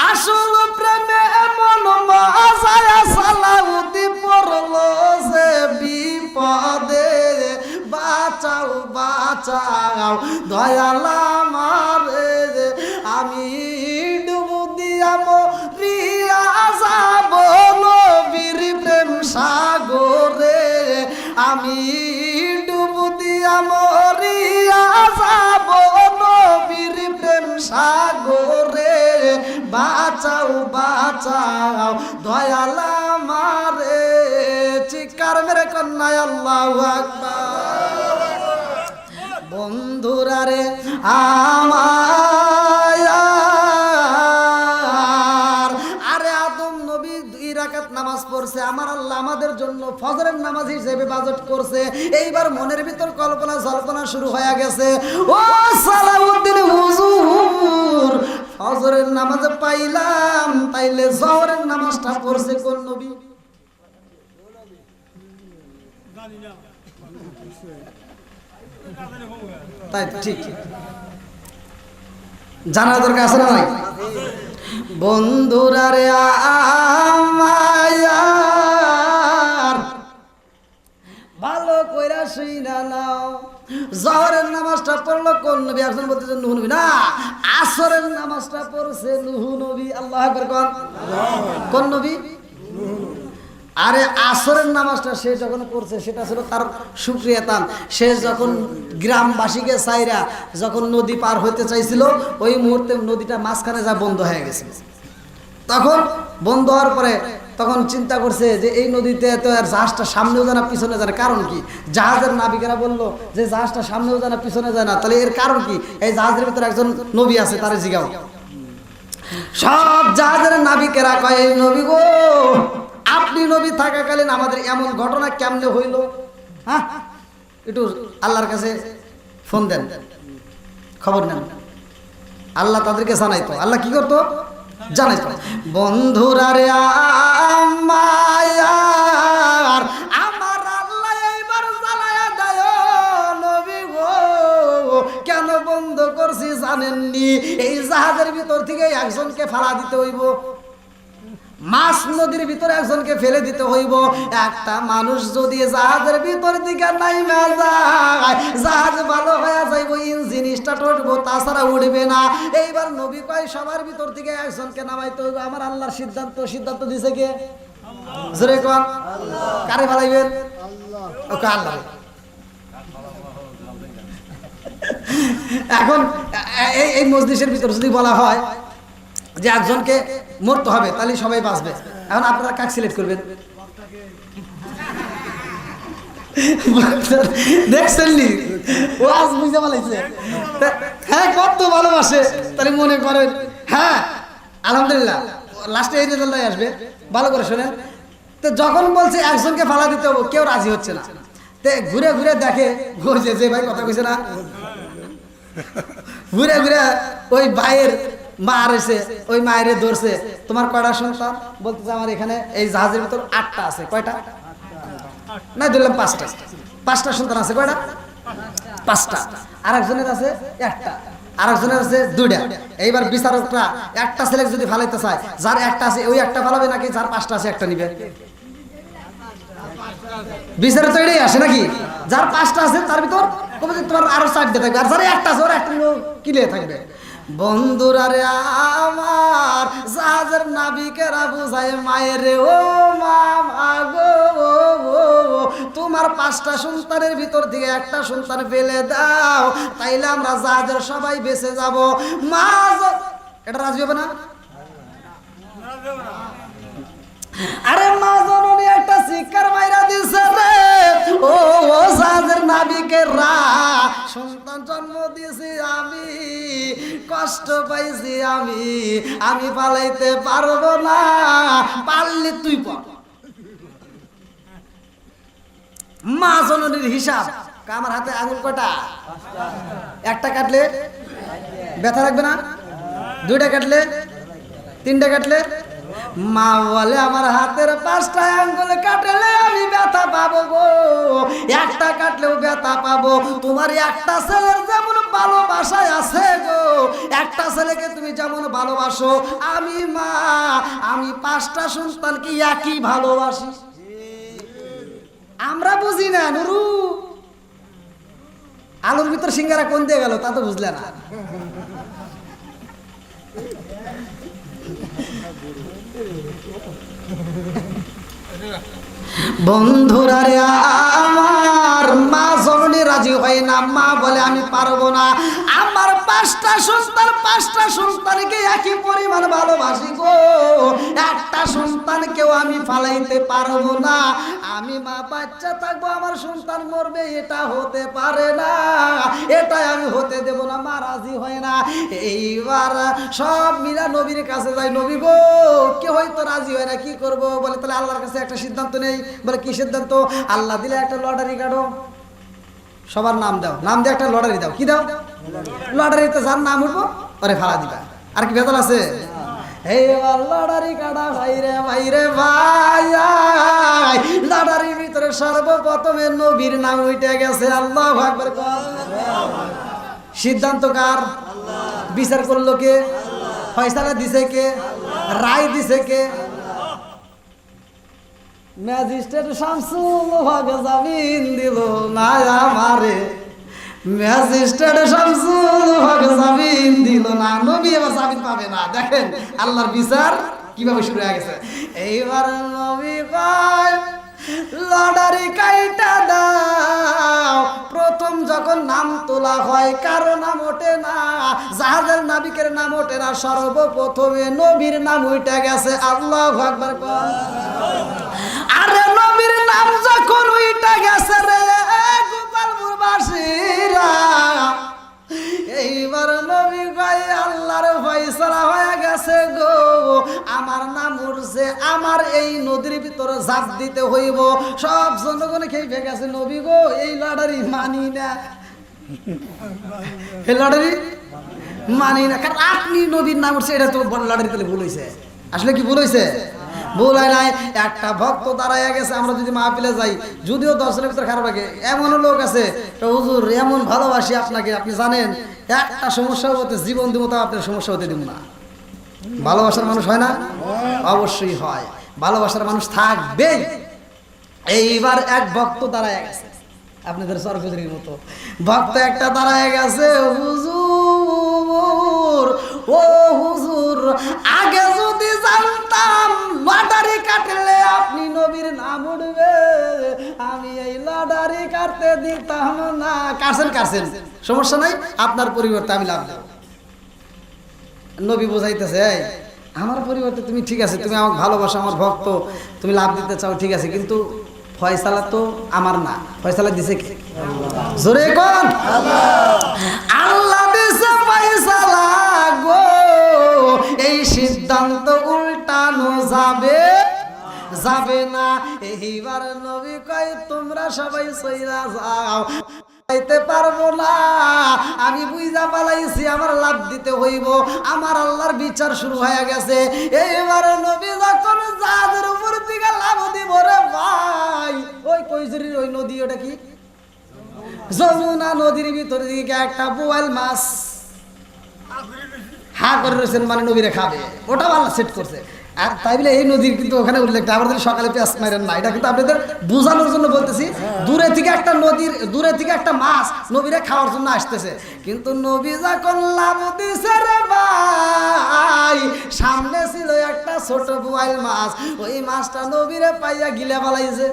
আসল প্রেমে মন মজায় সালাউদ্দি পড়লো যে বিপদে। বাঁচাও বাঁচাও দয়াল আমারে, আমি ডুব দিয়া মরিয়া যাব নবীর প্রেম সাগরে, আমি ডুব দিয়া মরিয়া যাব নবীর প্রেম সাগরে, বাঁচাও বাঁচাও দয়াল আমারে। চিৎকার মেরে কন্যা আল্লাহু আকবার। বন্ধুরা রে আমার, আরে আদম নবী 2 রাকাত নামাজ পড়ছে, আমার আল্লাহ আমাদের জন্য ফজরের নামাজ হিসেবে বাজেট করছে। এইবার মনের ভিতর কল্পনা জল্পনা শুরু হয়ে গেছে, ও সালাউদ্দিন হুজুর ফজরের নামাজে পাইলাম, তাইলে জোহরের নামাজটা পড়ছে কোন নবী? তাই ঠিক জানার দরকার আছে না? বন্ধুরা রে আমার ভালো কইরা শুইনা নাও, জোহরের নামাজটা পড়লো কোন নবী? একজন বলতেছে নূহ নবী, না আসরের নামাজটা পড়ছে নূহ নবী। আল্লাহু আকবার কোন নবী? আরে আসরের নামাজটা সে যখন করছে সেটা ছিল তার সুক্রিয়াতান। সে যখন গ্রামবাসীকে চাইরা যখন নদী পার হইতে চাইছিল, ওই মুহূর্তে নদীটা মাঝখানে যা বন্ধ হয়ে গেছে। তখন বন্ধ হওয়ার পরে তখন চিন্তা করছে যে এই নদীতে তো আর জাহাজটা সামনেও যায় না পিছনে যায় না, কারণ কি? জাহাজের নাবিকেরা বলল যে জাহাজটা সামনেও যায় না পিছনে যায় না, তাহলে এর কারণ কি? এই জাহাজের ভিতরে একজন নবী আছে, তার জিগাও। সব জাহাজের নাবিকেরা কয়, এই নবী গো, আপনি নবী থাকাকালীন আমাদের এমন ঘটনা কেমনে হইল? হ্যাঁ, একটু আল্লাহর কাছে ফোন দেন, খবর নেন। আল্লাহ তাদেরকে জানাইতো। আল্লাহ কি করতো? জানাইতো। বন্ধুরা রে আমার, আমার আল্লাহ এইবার জ্বালায়া দেয় নবী গো। কেন বন্ধ করছি জানেননি? এই জাহাজের ভিতর থেকে একজনকে ফালা দিতে হইব, মাছ নদীর ভিতরে একজনকে ফেলে দিতে হইব। একটা মানুষ যদি জাহাজের ভিতর দিকে নাইমা যায়, জাহাজ ভালো হয়ে যাইব, ইঞ্জিন স্টার্ট উঠবো, তাছাড়া উঠবে না। এইবার নবী কয় সবার ভিতর থেকে একজনকে নামাইতে হইব। আমার আল্লাহর সিদ্ধান্ত, সিদ্ধান্ত দিছে কে? জোরে কোন? কারে ভালাইবেন? ওকে আল্লাহ। এখন এই মজলিসের ভিতর যদি বলা হয় যে একজনকে মরতে হবে, তাহলে সবাই বাঁচবে। এখন আপনারা কাকে সিলেক্ট করবেন? দেখছেন নি ও আজ বুঝতে পারছে? হ্যাঁ, কত ভালোবাসে। তাহলে মনে করেন, হ্যাঁ আলহামদুলিল্লাহ লাস্টে এই রেজাল্টটাই আসবে। ভালো করে শোনেন, তো যখন বলছে একজনকে ফালা দিতে হবে, কেউ রাজি হচ্ছে না। তে ঘুরে ঘুরে দেখে যে ভাই কথা কইছে না, ঘুরে ঘুরে ওই ভাইয়ের মা রয়েছে, ওই মায়ের ধরছে, তোমার কয়টা সন্তান? বলতেছে আমার এখানে এই জাহাজের ভিতর 8টা আছে। কয়টা? না ধরলাম 5টা। 5টা সন্তান আছে। কয়টা? 5টা। আর একজনের আছে 1টা, আর একজনের আছে 2টা। এইবার বিচারকরা একটা ছেলে যদি ফালাইতে চায়, যার 1টা আছে ওই 1টা ফালাবে নাকি যার 5টা আছে 1টা নিবে? বিচারে তো এটাই আসে নাকি, যার 5টা আছে তার ভিতর তোমার আরো 4টা থাকবে, আর যার 1টা আছে ওর 1টা কিলে থাকবে। বন্ধুরা রে আমার, জাহাজের নাবিকেরা বুঝায় মায়ের ও মা গো, তোমার 5টা সন্তানের ভিতর থেকে 1টা সন্তান ফেলে দাও, তাইলে আমরা জাহাজের সবাই বেঁচে যাব। মা এটা রাজি হবে না? আরে মা জননী একটা শিক্ষার মাইরা দিছে রে, ও জাহাজের নাবিকেরা, সন্তান জন্ম দিয়েছি আমি, কষ্ট পাইছি আমি পালাইতে পারবো না, পারলে তুই পার। মা জননীর হিসাব, আমার হাতে আঙুল কয়টা? 1টা কাটলে ব্যথা লাগবে না? 2টা কাটলে? 3টা কাটলে? মা বলে আমার হাতের 5টা আঙ্গুল কাটলে আমি ব্যথা পাবো গো, 1টা কাটলেও ব্যথা পাবো। তোমার 1টা ছেলের যেমন ভালোবাসায় আছে গো, 1টা ছেলেকে তুমি যেমন ভালোবাসো, আমি মা, আমি 5টা সন্তানকে একই ভালোবাসি। আমরা বুঝি না নুরু, আলুর ভিতর সিঙ্গারা কোন দিয়ে গেল তা তো বুঝলে না। বন্ধুরা রে আমার, মা জননী রাজি হয় না। মা বলে আমি পারবো না, আমার 5টা সন্তান, 5টা সন্তানকে একই পরিমাণ ভালোবাসি গো, 1টা সন্তানকেও আমি ফালাইতে পারবো না। আমি মা বাচ্চা থাকবো, আমার সন্তান মরবে, এটা হতে পারে না, এটাই আমি হতে দেব না। মা রাজি হয় না। এইবার সব মিলা নবীর কাছে যায়, নবী গো কেউ হয়তো রাজি হয় না, কি করব? বলে তাহলে আল্লাহর কাছে একটা সিদ্ধান্ত নেই। বলে কি সিদ্ধান্ত? আল্লাহ দিলে একটা লটারি কাটো, সবার নাম দাও, নাম দিয়ে একটা লটারি দাও। কি দাও? লটারিতে যার নাম উঠবো ওরে ফালা দিবা। আর কি ভেতর আছে? এইবার লটারি কাটা ভাইরে ভাইরে ভাই, লটারির ভিতরে সর্বপ্রথমে নবীর নাম উঠে গেছে। আল্লাহু আকবার। সিদ্ধান্ত কার? বিচার করলো কে? ফয়সালা দিছে কে? রায় দিছে কে? ম্যাজিস্ট্রেট শামসুল হক জামিন দিল না আমারে, ম্যাজিস্ট্রেট শামসুল হক জামিন দিল না। নবী এবার জামিন পাবে না। দেখেন আল্লাহর বিচার কিভাবে শুরু হয়ে গেছে। এইবার নবী কয় লটারি কাইটা দাও। প্রথম যখন নাম তোলা হয় কারো নাম ওঠে না, জাহাজের নাবিকের নাম ওঠে না, সর্বপ্রথমে নবীর নাম উঠে গেছে। আল্লাহু আকবার। আরে নবীর নাম যখন উঠে গেছে রে গোপালপুরবাসীরা, এইবার নবী কয় আল্লাহর ফয়সালা হয়ে গেছে গো, আমার নাম উঠছে, আমার এই নদীর ভিতরে ঝাঁপ দিতে হইব। সব জনগণ খেয়ে গেছে, নবী গো এই লটারি মানি না, এই লটারি মানি না। কারণ আপনি নবীর নাম উঠছে, এটা তো লটারি তাহলে ভুল হয়েছে। আসলে কি ভুল হয়েছে? ভুল হয় নাই। একটা ভক্ত দাঁড়াইয়া গেছে, আমরা যদি মাহফিলে যাই, যদিও দর্শনের ভিতরে খারাপ লাগে, এমনও লোক আছে হুজুর এমন ভালোবাসি আপনাকে, আপনি জানেন একটা সমস্যা হতে জীবন দিব, তা আপনার সমস্যা হতে দিব না। ভালোবাসার মানুষ হয় না? অবশ্যই হয়, ভালোবাসার মানুষ থাকবে। এইবার এক ভক্ত দাঁড়াইয়া গেছে, আপনাদের সরফুজুরির মতো ভক্ত একটা দাঁড়ায় গেছে। হুজুর, ও হুজুর, আগে যদি জানতাম লটারি কাটলে আপনি নবীর নাম উঠবে, আমি এই লটারি কাটতে দিতাম না। কাটছেন, সমস্যা নাই, আপনার পরিবর্তে আমি লাভ দেব। নবী বোঝাইতেছে আমার পরিবর্তে তুমি, ঠিক আছে তুমি আমাকে ভালোবাসো, আমার ভক্ত, তুমি লাভ দিতে চাও, ঠিক আছে, কিন্তু ফয়সালা তো আমার না, ফয়সালা দিছে কে? জোরে কোন? আল্লাহ দিছে ফয়সালা গো, এই সিদ্ধান্ত উল্টানো যাবে যাবে না। এইবার নবী কয় তোমরা সবাই সইরা যাও, যাইতে পারবো না, আমি বুঝা পালাইছি আমার লাভ দিতে হইব, আমার আল্লাহর বিচার শুরু হয়ে গেছে। এইবার নবী যখন যাদের উপর দিকে লাভ দিব রে ভাই, ওই কৈজুরির ওই নদী, ওটা কি যমুনা নদীর ভিতর দিকে একটা বোয়াল মাছ হা করে রয়েছেন, মানে নবীরে খাবে, ওটা ভালো সেট করছে। আর তাই বলে এই নদীর কিন্তু ওখানে উল্লেখটা আমাদের সকালে পেঁয়াজ মারেন না, এটা কিন্তু আপনাদের বোঝানোর জন্য বলতেছি। দূরে থেকে একটা নদীর, দূরে থেকে একটা মাছ নবীরে খাওয়ার জন্য আসতেছে, কিন্তু নবী যখন লাভ দিছে রে ভাই, সামনে ছিল একটা ছোট বোয়াল মাছ, ওই মাছটা নবীরে পাইয়া গিলে পালাইছে।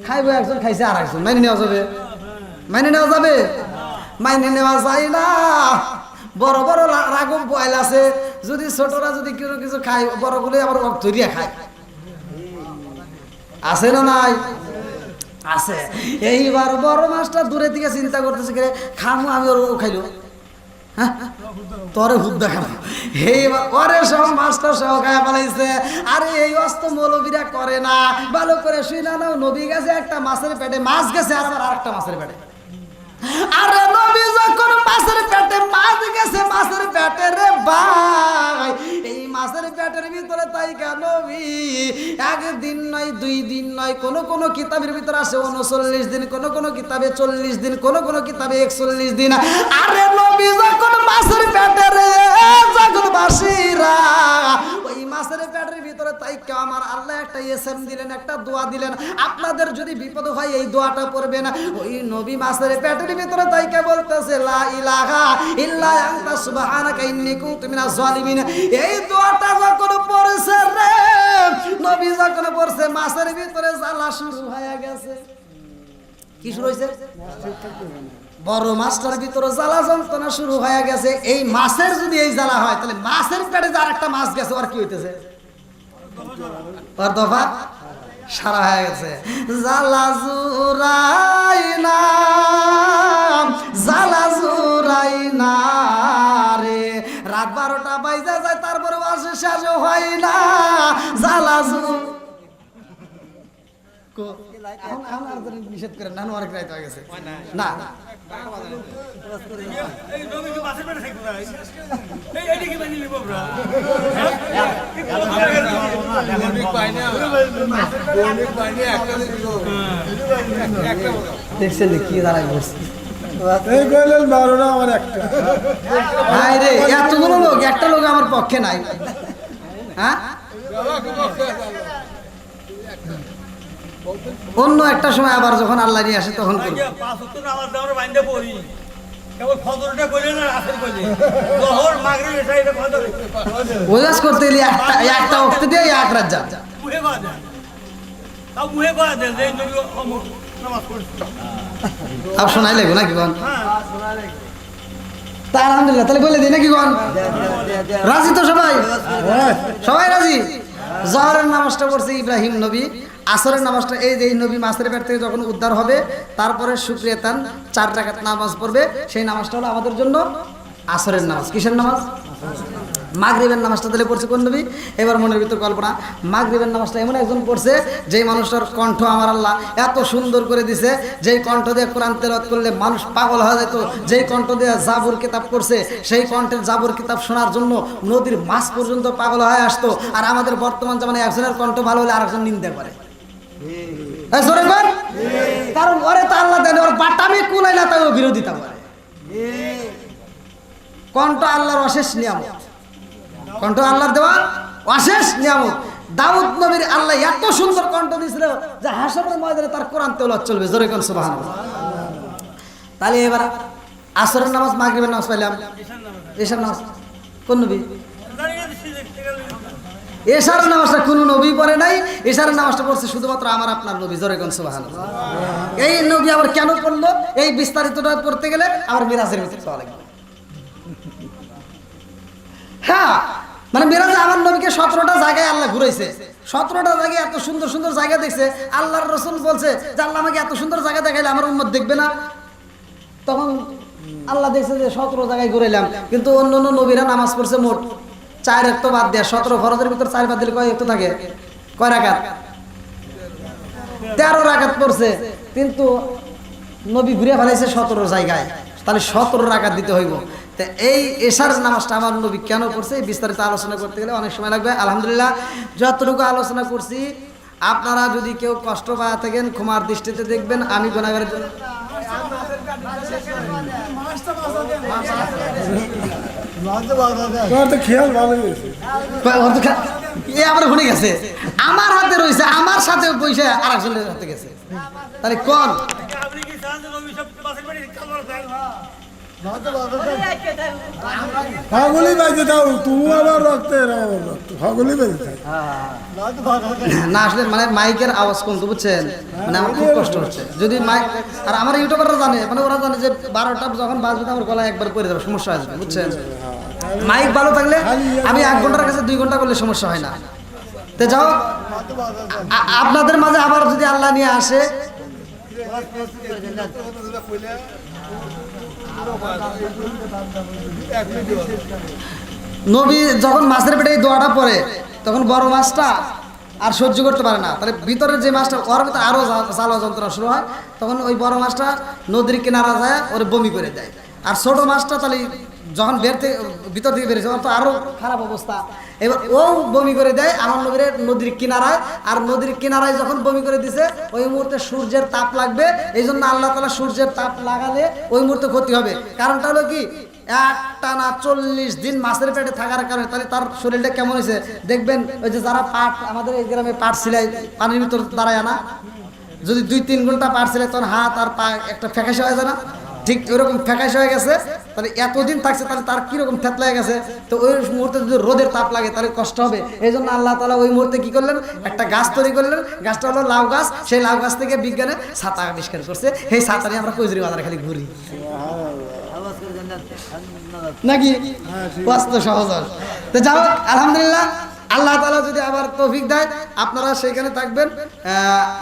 খাইবো একজন, খাইছে আর একজন, মাইনে নেওয়া যাবে? মাইনে নেওয়া যাবে? মাইনে নেওয়া যায় না। বড় বড় রাগব বয়েল আছে, যদি ছোটরা যদি কেউ কিছু খায়, বড়গুলো আবার ধরিয়া খায়, আছে না নাই? আছে। এইবার বড় মাছটা দূরে থেকে চিন্তা করতেছে, খামু আমি, ওর খাইলো, হ্যাঁ তোরে হুদ দেখানো, এইবার ওরে সব মাছটা সহ খায় পালাইছে। আরে এই অস্ত মৌলবীরা করে না, ভালো করে শুই না নাও, নবী গেছে একটা মাছের পেটে, মাছ গেছে আর আরেকটা মাছের পেটে। আরে নবী যখন মাছের পেটে, মাছ গেছে মাছের পেটে রে ভাই, এই মাছের পেটের ভিতরে তাই নবী একদিন নয়, 2 দিন নয়, কোন কোন কিতাবের ভিতরে আসে 39 দিন, কোন কোন কিতাবে 40 দিন, কোন কোন কিতাবে 41 দিন। আরে নবী যখন মাছের পেটে রে জগৎবাসীরা, ওই মাছের পেটের ভিতরে তাই আমার আল্লাহ একটা এসএম দিলেন, একটা দোয়া দিলেন, আপনাদের যদি বিপদ হয় এই দোয়াটা পড়বেন। ওই নবী মাছের পেটের ভিতরে তাইকে বলতেছে লা ইলাহা ইল্লা আনতা সুবহানাকা ইন্নী কুনতু মিনাজ জালিমিন। এই দোয়াটা যখন পড়ছে রে নবী, যখন পড়ছে মাছের ভিতরে জ্বালা শুরু হয়ে গেছে। কি শুরু হয়েছে? বড় মাছটার ভিতরে জ্বালা যন্ত্রণা শুরু হয়ে গেছে। এই মাছের যদি এই জ্বালা হয়, তাহলে মাছের পেটে যে আরেকটা মাছ গেছে, আর কি হইতেছে? ওর দফা সারা হয়ে গেছে। জ্বালা জুরাই না, জ্বালা জুরাই না রে, রাত 12টা বাজে যায়, তারপরে আসে শেষ হয় না, জ্বালা নিষেধ করেন না, অনেক রাত হয়ে গেছে না। এই নবী কি মাছের পেটে থাকবে না? এইটা কি বানিয়ে নিব আমরা? দেখছেন কি দাঁড়াই বসছে? এই কইলেন 12টা আমার একটা। হাই রে, এতগুলো লোক, একটা লোক আমার পক্ষে নাই। হ্যাঁ, অন্য একটা সময় আবার যখন আল্লাহ নিয়ে আসে তখন করব। 5 ওয়াক্ত নামাজ আমরা বাইন্দা পড়ি, কেবল ফজরটা কইলে না, আসর কইলে, জোহর মাগরিব এসা এটা ফজর ওয়াজ করতে গেলে একটা ওয়াক্ত দিয়ে এক রাত যা মুহে কয় দেন, তাও মুহে কয় দেন যে নবী নামাজ পড়ছে। আর শোনাই লাগবে নাকি কোন? হ্যাঁ, তা আলহামদুলিল্লাহ, তাহলে বলে দিই নাকি কোন? রাজি তো সবাই? সবাই রাজি? জোহরের নামাজটা পড়ছে ইব্রাহিম নবী, আসরের নামাজটা এই যে নবী মাছের পেট থেকে যখন উদ্ধার হবে, তারপরে শুকরিয়া তান 4 রাকাত নামাজ পড়বে, সেই নামাজটা হলো আমাদের জন্য আসরের নামাজ। কিসের নামাজ? মাগরিবের নামাজটা তাহলে পড়ছে কোন নবী? এবার মনের ভিতর কল্পনা, মাগরিবের নামাজটা এমন একজন পড়ছে যেই মানুষটার কণ্ঠ আমার আল্লাহ এত সুন্দর করে দিছে, যেই কণ্ঠ দিয়ে কোরআন তেলাওয়াত করলে মানুষ পাগল হয়ে যেত, যেই কণ্ঠ দিয়ে জাবুর কিতাব পড়ছে, সেই কণ্ঠের জাবুর কিতাব শোনার জন্য নদীর মাছ পর্যন্ত পাগল হয়ে আসতো। আর আমাদের বর্তমান জামানে একজনের কণ্ঠ ভালো হলে আরেকজন নিন্দা করে, কারণ ওরে তো আল্লাহ দেন, ওর বাটামি কুলাই না, তাই ও বিরোধিতা করে। কণ্ঠ আল্লাহর অশেষ নিয়ামত, কণ্ঠ আল্লাহর দেওয়া অশেষ নিয়ামত। দাউদ নবীর আল্লাহ এত সুন্দর কণ্ঠ দিয়েছিল যে হাসরের ময়দানে তার কোরআন তেলাওয়াত চলবে। জোরে কোন সুবহানাল্লাহ। তাহলে এবার আসরের নামাজ, মাগরিবের নামাজ পাইলাম, এশার নামাজ কোন নবী? এশার নামাজটা কোন নবী পড়ে নাই, এশার নামাজটা পড়ছে শুধুমাত্র আমার আপনার নবী। জোরে কোন সুবহানাল্লাহ। এই নবী আবার কেন পড়লো? এই বিস্তারিতটা পড়তে গেলে আবার মিরাজের ভিতরে যাওয়া লাগবে। হ্যাঁ, মানে মিরাজে আমার নবীকে 17টা জায়গায় আল্লাহ ঘুরাইছে, 17টা জায়গায় এত সুন্দর সুন্দর জায়গা দেখছে। আল্লাহর রাসূল বলছে যে আল্লাহ আমাকে এত সুন্দর জায়গা দেখাইলে আমার উম্মত দেখবে না? তখন আল্লাহ দেখছে যে 17 জায়গায় ঘুরাইলাম, কিন্তু অন্য অন্য নবীরা নামাজ পড়ছে মোট 4 ওয়াক্ত বাদ দেয়া 17 ফরজের ভিতর 4 বাদ দিলে কয় ওয়াক্ত থাকে? কয় রাকাত? 13 রাকাত পড়ছে, কিন্তু নবী ঘুরে ফেলাইছে 17 জায়গায়, তাহলে 17 রাকাত দিতে হইব। তো এই এশার নামাজটা আমার নবী কেন পড়ছে এই বিস্তারিত আলোচনা করতে গেলে অনেক সময় লাগবে। আলহামদুলিল্লাহ যতটুকু আলোচনা করছি আপনারা যদি কেউ কষ্ট পাওয়া থাকেন ক্ষমার দৃষ্টিতে দেখবেন। আমি গুনাহগারের জন্য তোমার তো খেয়াল ভালো হয়েছে। আবার শুনে গেছে আমার হাতে রয়েছে, আমার সাথে পয়সা আর একজনের হাতে গেছে, তাহলে কোন আপনি কি চান যে নবী সব বাসের বাড়ি খাবার দেন? ফাগুলি বাজে দাও, তুমি আবার রক্তের রক্ত ফাগুলি বাজে থাক। না আসলে মানে মাইকের আওয়াজ কমতো বুঝছেন, মানে আমার খুব কষ্ট হচ্ছে যদি মাইক। আর আমার ইউটিউবাররা জানে, মানে ওরা জানে যে 12টা যখন বাজবে আমার গলায় একবার পড়ে যাবে, সমস্যা আসবে বুঝছেন। মাইক ভালো থাকলে আমি 1 ঘন্টার কাছে 2 ঘন্টা করলে সমস্যা হয় না। তো যাও আপনাদের মাঝে আবার যদি আল্লাহ নিয়ে আসে, নবী যখন মাছের পেটে এই দোয়াটা পড়ে তখন বড় মাছটা আর সহ্য করতে পারে না, তাহলে ভিতরের যে মাছটা ওর ভিতরে আরো জ্বালা যন্ত্রণা শুরু হয়, তখন ওই বড় মাছটা নদীর কিনারা যায় ওরে বমি করে দেয়। আর ছোট মাছটা তাহলে যখন ভিতর থেকে বেরিয়েছে তখন তো আরো খারাপ অবস্থা, এবার ও বমি করে দেয় আমার নবীর নদীর কিনারায়। আর নদীর কিনারায় যখন বমি করে দিছে ওই মুহূর্তে সূর্যের তাপ লাগবে, এই জন্য আল্লাহ তাআলা সূর্যের তাপ লাগালে ওই মুহূর্তে ক্ষতি হবে। কারণটা হলো কি, একটানা 40 দিন মাছের পেটে থাকার কারণে তাহলে তার শরীরটা কেমন হয়েছে দেখবেন। ওই যে যারা পাট, আমাদের এই গ্রামে পাট সিলাই পানির ভিতর দাঁড়ায় না, যদি 2-3 ঘন্টা পাট সিলাই তখন হাত আর পা একটা ফ্যাকাশে হয়ে যায় না, ঠিক ওইরকম ফ্যাকাশে হয়ে গেছে। তাহলে এতদিন থাকছে তাহলে তার কীরকম ফ্যাত লাগে গেছে, তো ওই মুহূর্তে যদি রোদের তাপ লাগে তাহলে কষ্ট হবে। এই জন্য আল্লাহ তাআলা ওই মুহূর্তে কী করলেন, একটা গাছ তৈরি করলেন, গাছটা হলো লাউ গাছ। সেই লাউ গাছ থেকে বিজ্ঞানে ছাতা আবিষ্কার করছে, সেই ছাতা নিয়ে আমরা কইজুরি বাজারে খালি ঘুরি নাকি, বাস্তব সহজ। তো যাও আলহামদুলিল্লাহ, আল্লাহ তাআলা যদি আবার তৌফিক দেয় আপনারা সেইখানে থাকবেন,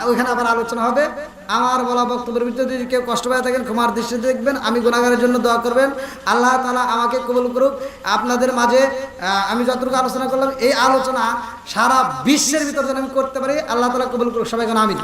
ওইখানে আবার আলোচনা হবে। আমার বলা বক্তব্যের ভিতরে যদি কেউ কষ্ট পেয়ে থাকেন ক্ষমার দৃষ্টিতে দেখবেন। আমি গুনাহগারের জন্য দোয়া করবেন, আল্লাহ তাআলা আমাকে কবুল করুক। আপনাদের মাঝে আমি যতটুকু আলোচনা করলাম এই আলোচনা সারা বিশ্বের ভিতরে যেন আমি করতে পারি, আল্লাহ তাআলা কবুল করুক। সবাই আমিন।